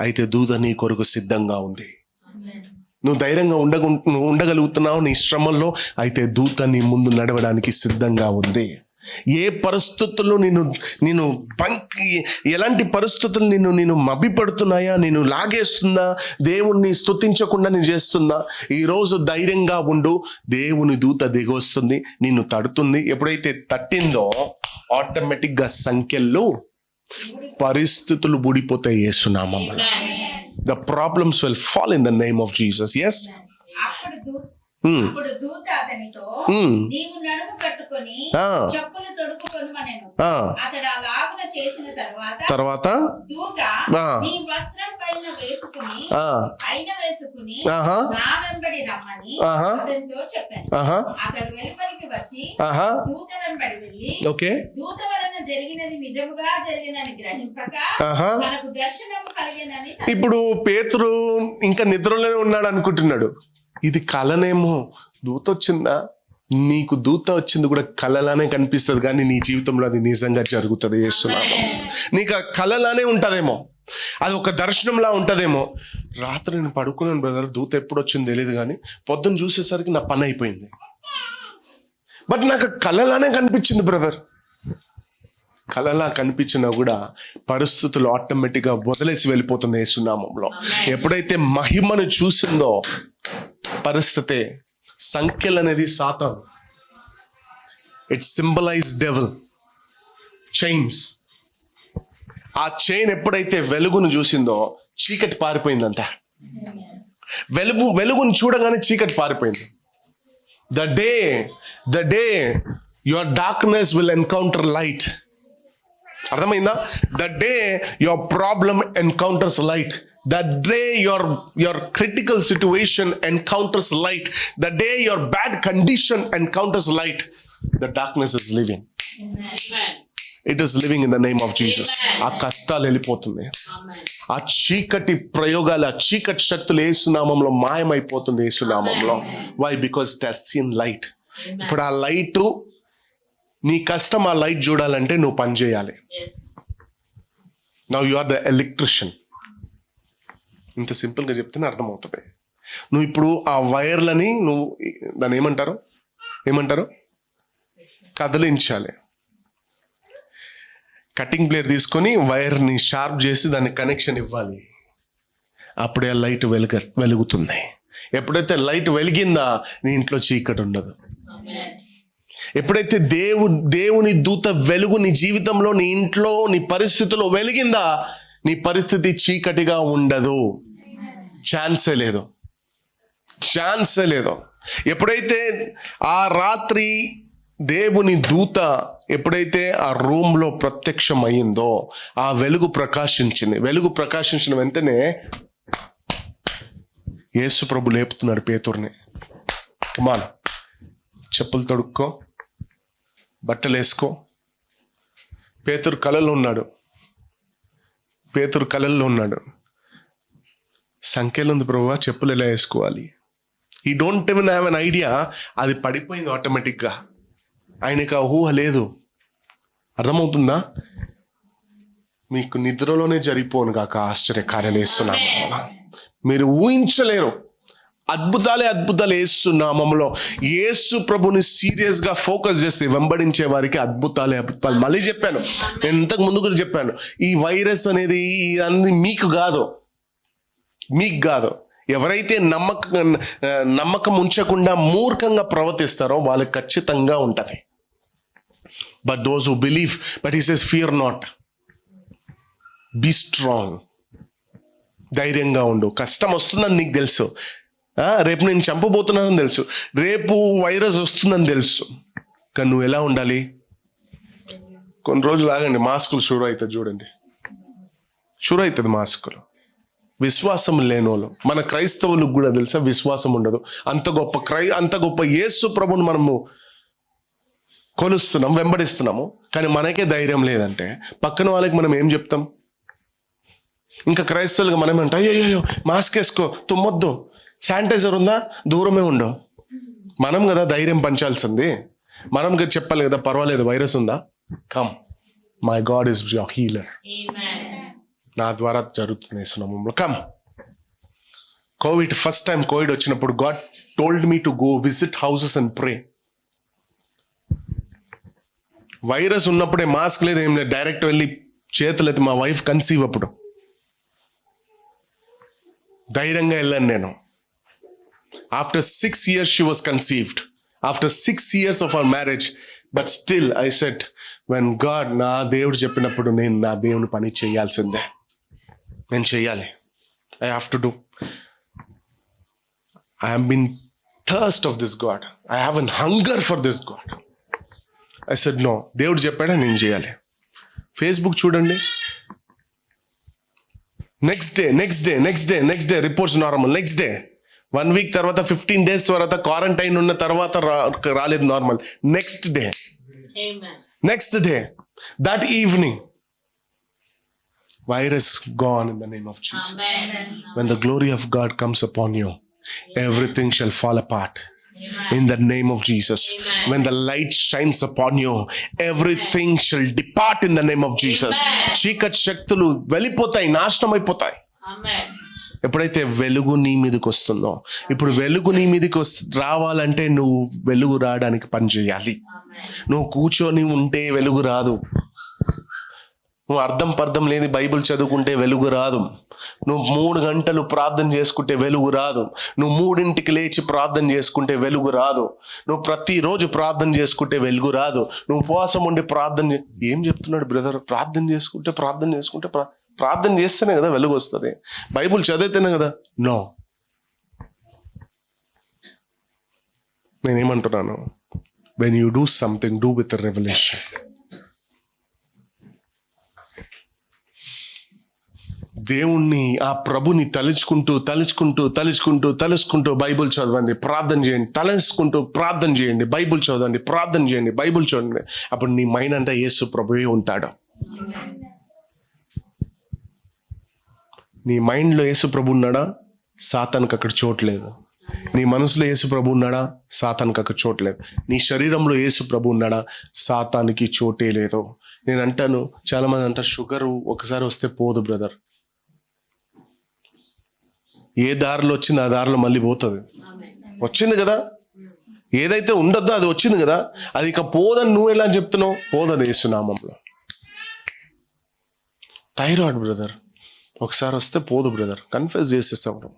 అయితే దూత నీ కొరకు సిద్ధంగా ఉంది. నువ్వు ధైర్యంగా ఉండగలుగుతున్నావు నీ శ్రమల్లో? అయితే దూత నీ ముందు నడవడానికి సిద్ధంగా ఉంది. ఏ పరిస్థితుల్లో నేను ఎలాంటి పరిస్థితులు నిన్ను మభ్యపడుతున్నాయా, నేను లాగేస్తుందా, దేవుణ్ణి స్తుతించకుండా నేను చేస్తుందా? ఈరోజు ధైర్యంగా ఉండు. దేవుని దూత దిగొస్తుంది, నిన్ను తడుతుంది. ఎప్పుడైతే తట్టిందో ఆటోమేటిక్గా సంఖ్యల్లో పరిస్థితులు బూడిపోతాయి యేసు నామములో. The problems will fall in the name of Jesus. Yes? అప్పుడు దూత అతనితో, నీవు నడుము కట్టుకొని చెప్పులు తొడుక్కుకొనుమనెను. అతడు అలాగున చేసిన తర్వాత దూత నీ వస్త్రం పైన వేసుకుని నా వెంబడి రమ్మని అతనితో చెప్పాను. అతడు వెలుపలికి వచ్చి దూత వెంబడి వెళ్ళి దూత వలన జరిగినది నిజముగా జరిగినని గ్రహింపక మనకు దర్శనం కలిగినని. ఇప్పుడు పేతురు ఇంకా నిద్రలోనే ఉన్నాడు అనుకుంటున్నాడు. ఇది కలనేమో, దూత వచ్చిందా? నీకు దూత వచ్చింది కూడా కలలానే కనిపిస్తుంది, కానీ నీ జీవితంలో అది నిజంగా జరుగుతుంది. యేసునామములో నీకు ఆ కలలానే ఉంటదేమో, అది ఒక దర్శనంలా ఉంటదేమో. రాత్రి నేను పడుకున్నాను బ్రదర్, దూత ఎప్పుడు వచ్చింది తెలియదు, కానీ పొద్దున్న చూసేసరికి నా పని అయిపోయింది. బట్ నాకు కలలానే కనిపించింది బ్రదర్. కలలా కనిపించినా కూడా పరిస్థితులు ఆటోమేటిక్గా వదిలేసి వెళ్ళిపోతుంది యేసునామములో. ఎప్పుడైతే మహిమను చూసిందో పరిస్థితి, సంఖ్యలు అనేది సాతాను, ఇట్ సింబలైజ్ డెవిల్, చైన్స్. ఆ చైన్ ఎప్పుడైతే వెలుగును చూసిందో చీకటి పారిపోయిందంట. వెలుగును చూడగానే చీకటి పారిపోయింది. The day your darkness will encounter light. అర్థమైందా? The day your problem encounters light. The day your critical situation encounters light, the day your bad condition encounters light, the darkness is leaving. Amen. It is living in the name of Jesus. ఆ కష్టాలు వెళ్ళిపోతుంది, ఆ చీకటి ప్రయోగాలు, ఆ చీకటి శక్తులు యేసునామంలో మాయమైపోతుంది యేసునామంలో. Why? Because it has seen light. ఇప్పుడు ఆ లైట్, నీ కష్టం ఆ లైట్ చూడాలంటే నువ్వు పని చేయాలి. Now you are the electrician. ఇంత సింపుల్గా చెప్తేనే అర్థమవుతుంది. నువ్వు ఇప్పుడు ఆ వైర్లని దాన్ని ఏమంటారు కదిలించాలి. కటింగ్ ప్లేర్ తీసుకొని వైర్ని షార్ప్ చేసి దాన్ని కనెక్షన్ ఇవ్వాలి. అప్పుడే ఆ లైట్ వెలుగుతుంది. ఎప్పుడైతే లైట్ వెలిగిందా నీ ఇంట్లో చీకటి ఉండదు. ఎప్పుడైతే దేవుని దూత వెలుగు నీ జీవితంలో, నీ ఇంట్లో, నీ పరిస్థితుల్లో వెలిగిందా నీ పరిస్థితి చీకటిగా ఉండదు. ఛాన్సే లేదు. ఎప్పుడైతే ఆ రాత్రి దేవుని దూత ఎప్పుడైతే ఆ రూమ్లో ప్రత్యక్షం అయ్యిందో ఆ వెలుగు ప్రకాశించింది. వెలుగు ప్రకాశించిన వెంటనే యేసు ప్రభు లేపుతున్నాడు పేతుర్ని. కమాన్, చెప్పులు తొడుక్కో, బట్టలు వేసుకో. పేతురు కలలో ఉన్నాడు. సంఖ్యలు ఉంది ప్రభువా, చెప్పులు ఎలా వేసుకోవాలి? ఈ don't even have an idea. అది పడిపోయింది ఆటోమేటిక్గా. ఆయనకు ఆ ఊహ లేదు. అర్థమవుతుందా? మీకు నిద్రలోనే జరిగిపోను కాక ఆశ్చర్యకార్యాలు వేస్తున్నాము. మీరు ఊహించలేరు. అద్భుతాలు యేసునామములో. యేసు ప్రభుని సీరియస్ గా ఫోకస్ చేసి వెంబడించే వారికి అద్భుతాలే. మళ్ళీ చెప్పాను, నేను ఇంతకు ముందు కూడా చెప్పాను, ఈ వైరస్ అనేది అన్ని మీకు కాదు. ఎవరైతే నమ్మకం ఉంచకుండా మూర్ఖంగా ప్రవర్తిస్తారో వాళ్ళకి ఖచ్చితంగా ఉంటది. But those who believe, but he says fear not, be strong. ధైర్యంగా ఉండు. కష్టం వస్తుందని నీకు తెలుసు, రేపు నేను చంపబోతున్నానని తెలుసు, రేపు వైరస్ వస్తుందని తెలుసు, కానీ నువ్వు ఎలా ఉండాలి? కొన్ని రోజులు ఆగండి, మాస్కులు షురు అవుతుంది. చూడండి, షురు అవుతుంది మాస్కులు. విశ్వాసం లేని వాళ్ళు, మన క్రైస్తవులకు కూడా తెలుసా విశ్వాసం ఉండదు. అంత గొప్ప యేసు ప్రభుని మనము కొలుస్తున్నాం, వెంబడిస్తున్నాము, కానీ మనకే ధైర్యం లేదంటే పక్కన వాళ్ళకి మనం ఏం చెప్తాం? ఇంకా క్రైస్తవులుగా మనం అంటే అయ్యో మాస్క్ వేసుకో, తుమ్మొద్దు, శానిటైజర్ ఉందా, దూరమే ఉండు. మనం కదా ధైర్యం పంచాల్సింది. మనం కదా చెప్పాలి కదా, పర్వాలేదు వైరస్ ఉందా, come, my God is your healer. నా ద్వారా జరుగుతుంది సునామంలో. కమ్. ఫస్ట్ టైం కోవిడ్ వచ్చినప్పుడు God told me to go visit houses and pray. Virus ఉన్నప్పుడే మాస్క్ లేదు, ఏం లేదు, డైరెక్ట్ వెళ్ళి చేతులైతే మా వైఫ్ కన్సీవ్ అప్పుడు ధైర్యంగా వెళ్ళాను నేను. After 6 years she was conceived. After 6 years of our marriage, but still I said, when God, నా దేవుడు చెప్పినప్పుడు నేను నా దేవుని పని చేయాల్సిందే, నేను చేయాలి. I have to do. I have been thirst of this God. I have a hunger for this God. I said no, దేవుడు చెప్పాడా, నేను చేయాలి. ఫేస్బుక్ చూడండి, next day reports normal. Next day 1 week తర్వాత 15 days తర్వాత క్వారంటైన్ ఉన్న తర్వాత రాలేదు normal. Next day that evening virus gone in the name of Jesus. Amen. When the glory of God comes upon you, everything shall fall apart. In the name of Jesus. Amen. When the light shines upon you, everything shall depart in the name of Jesus. చీకటి శక్తులు వెళ్ళిపోతాయి, నాశనం అయిపోతాయి. ఎప్పుడైతే వెలుగు నీ మీదకి వస్తుందో, ఇప్పుడు వెలుగు నీ మీదకి రావాలంటే నువ్వు వెలుగు రావడానికి పని చేయాలి. నువ్వు కూర్చొని ఉంటే వెలుగు రాదు. నువ్వు అర్థం లేని బైబిల్ చదువుకుంటే వెలుగు రాదు. నువ్వు 3 గంటలు ప్రార్థన చేసుకుంటే వెలుగు రాదు. నువ్వు 3ంటికి లేచి ప్రార్థన చేసుకుంటే వెలుగు రాదు. నువ్వు ప్రతిరోజు ప్రార్థన చేసుకుంటే వెలుగు రాదు. నువ్వు ఉపవాసం ఉండి ఏం చెప్తున్నాడు బ్రదర్? ప్రార్థన చేసుకుంటే ప్రార్థన చేస్తేనే కదా వెలుగు వస్తుంది. బైబిల్ చదివితేనే కదా. నో, నేనేమంటున్నాను, when you do something, do with a revelation. దేవుణ్ణి, ఆ ప్రభుని తలుచుకుంటూ బైబుల్ చదవండి, ప్రార్థన చేయండి. తలుచుకుంటూ ప్రార్థన చేయండి, బైబుల్ చదవండి, ప్రార్థన చేయండి, బైబుల్ చదవండి. అప్పుడు నీ మైండ్ అంతా యేసు ప్రభువే ఉంటాడు. నీ మైండ్లో యేసు ప్రభు ఉన్నాడా, సాతానికి అక్కడ చోట్లేదు. నీ మనసులో యేసు ప్రభు ఉన్నాడా, సాతానికి అక్కడ చోట్లేదు. నీ శరీరంలో యేసు ప్రభు ఉన్నాడా, సాతానికి చోటే లేదు. నేను అంటాను, చాలా మంది అంటారు షుగర్ ఒకసారి వస్తే పోదు బ్రదర్. ఏ దారిలో వచ్చింది ఆ దారిలో మళ్ళీ పోతుంది. వచ్చింది కదా, ఏదైతే ఉండొద్దో అది వచ్చింది కదా, అది ఇక పోదని నువ్వు ఎలా చెప్తున్నావు? పోదది యేసునామంలో. థైరాయిడ్ బ్రదర్ ఒకసారి వస్తే పోదు బ్రదర్, కన్ఫ్యూజ్ చేసేస్తావు.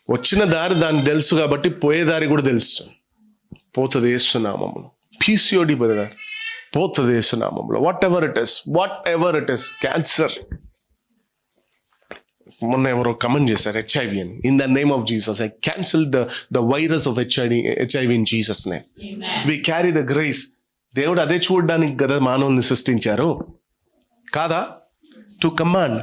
వచ్చిన దారి దాన్ని తెలుసు కాబట్టి పోయే దారి కూడా తెలుసు. పోతుంది యేసునామంలో. PCOD బ్రదర్ పోతుంది యేసునామంలో. Whatever it is, cancer. మొన్న ఎవరో కమెంట్ చేశారు HIV అని. In the name of Jesus I cancel the virus of HIV in Jesus name. We carry the grace. దేవుడు అదే చూడడానికి కదా మానవుల్ని సృష్టించారు కాదా? To command.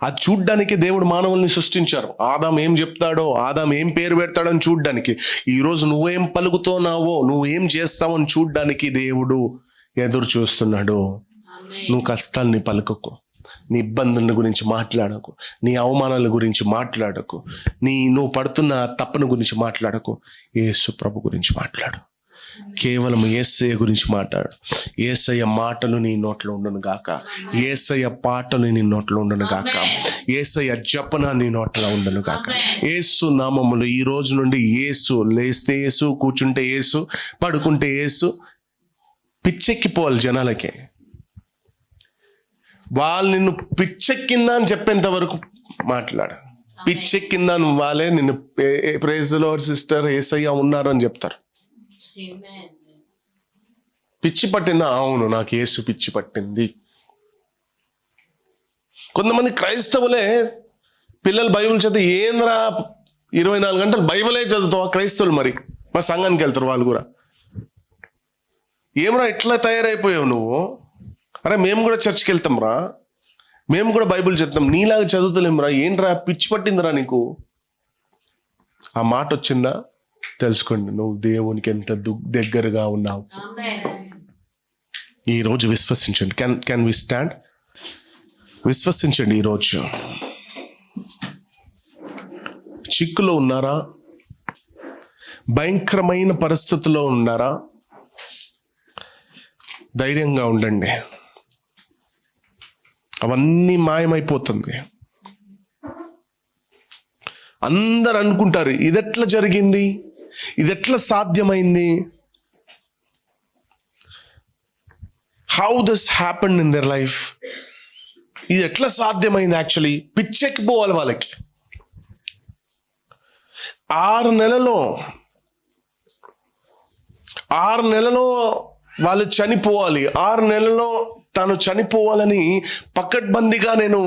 అది చూడ్డానికి దేవుడు మానవుల్ని సృష్టించారు. ఆదాం ఏం చెప్తాడో, ఆదాం ఏం పేరు పెడతాడో అని చూడ్డానికి. ఈరోజు నువ్వేం పలుకుతున్నావో, నువ్వేం చేస్తావో అని చూడ్డానికి దేవుడు ఎదురు చూస్తున్నాడు. నువ్వు కష్టాల్ని పలుకకు, నీ ఇబ్బందుల గురించి మాట్లాడకు, నీ అవమానాల గురించి మాట్లాడకు, నువ్వు పడుతున్న తప్పును గురించి మాట్లాడకు. యేసు ప్రభు గురించి మాట్లాడు. కేవలం యేసయ్య గురించి మాట్లాడు. యేసయ్య మాటలు నీ నోట్లో ఉండును గాక, యేసయ్య పాటలు నీ నోట్లో ఉండును గాక, యేసయ్య జపన నీ నోట్లో ఉండును గాక. యేసు నామములు ఈ రోజు నుండి యేసు, లేస్తే యేసు, కూర్చుంటే యేసు, పడుకుంటే యేసు. పిచ్చెక్కిపోవాలి జనాలకి. వాళ్ళు నిన్ను పిచ్చెక్కిందా అని చెప్పేంత వరకు మాట్లాడు. పిచ్చెక్కిందా అని వాళ్ళే నిన్ను ప్రైజ్ లార్డ్ సిస్టర్ యేసయ్య ఉన్నారు అని చెప్తారు. పిచ్చి పట్టిందా? అవును, నాకు యేసు పిచ్చి పట్టింది. కొంతమంది క్రైస్తవులే పిల్లలు బైబిల్ చదివి, ఏంద్రా 24 గంటలు బైబిలే చదువుతావా? క్రైస్తవులు మరి మా సంఘానికి వెళ్తారు వాళ్ళు కూడా. ఏమరా ఇట్లా తయారైపోయావు నువ్వు? అరే మేము కూడా చర్చ్కి వెళ్తాం రా, మేము కూడా బైబిల్ చదువుతాం, నీలాగా చదువుతలేంరా, ఏంట్రా పిచ్చి పట్టిందిరా నీకు? ఆ మాట వచ్చిందా? తెలుసుకోండి, నువ్వు దేవునికి ఎంత దగ్గరగా ఉన్నావు. ఈరోజు విశ్వసించండి. Can we stand? విశ్వసించండి. ఈరోజు చిక్కులో ఉన్నారా? భయంకరమైన పరిస్థితుల్లో ఉన్నారా? ధైర్యంగా ఉండండి. అవన్నీ మాయమైపోతుంది. అందరు అనుకుంటారు, ఇదెట్లా జరిగింది, ఇదెట్లా సాధ్యమైంది, how this happened in their life, ఇది ఎట్లా సాధ్యమైంది? యాక్చువల్లీ పిచ్చెక్కిపోవాలి వాళ్ళకి. 6 నెలలో వాళ్ళు చనిపోవాలి. 6 నెలలో తాను చనిపోవాలని పకడ్బందీగా నేను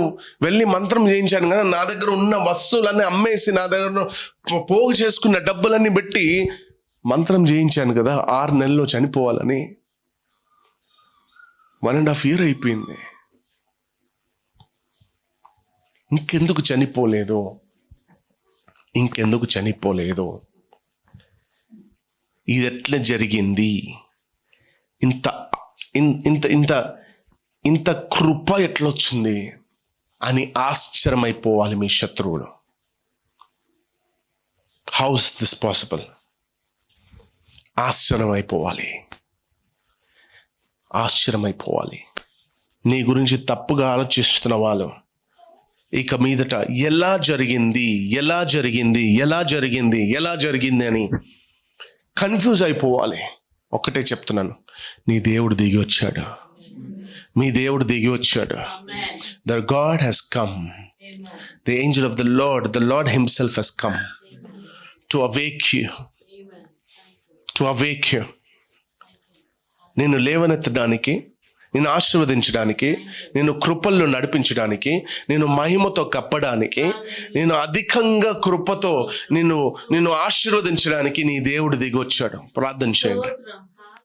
వెళ్ళి మంత్రం చేయించాను కదా, నా దగ్గర ఉన్న వస్తువులన్నీ అమ్మేసి, నా దగ్గర పోగు చేసుకున్న డబ్బులన్నీ పెట్టి మంత్రం చేయించాను కదా 6 నెలల్లో చనిపోవాలని. 1.5 year అయిపోయింది. ఇంకెందుకు చనిపోలేదు? ఇది ఎట్లా జరిగింది? ఇంత కృప ఎట్లొచ్చింది అని ఆశ్చర్యమైపోవాలి మీ శత్రువులు. How is this possible? ఆశ్చర్యమైపోవాలి. నీ గురించి తప్పుగా ఆలోచిస్తున్న వాళ్ళు ఇక మీదట ఎలా జరిగింది అని కన్ఫ్యూజ్ అయిపోవాలి. ఒక్కటే చెప్తున్నాను, నీ దేవుడు దిగి వచ్చాడు. మీ దేవుడు దిగి వచ్చాడు. The God has come. The angel of the Lord himself has come to awake you. నిన్ను లేవనెత్తడానికి, నిన్ను ఆశీర్వదించడానికి, నిన్ను కృపల్లో నడిపించడానికి, నిన్ను మహిమతో కప్పడానికి, నేను అధికంగా కృపతో నిన్ను ఆశీర్వదించడానికి నీ దేవుడు దిగి వచ్చాడు. ప్రార్థన చేయండి.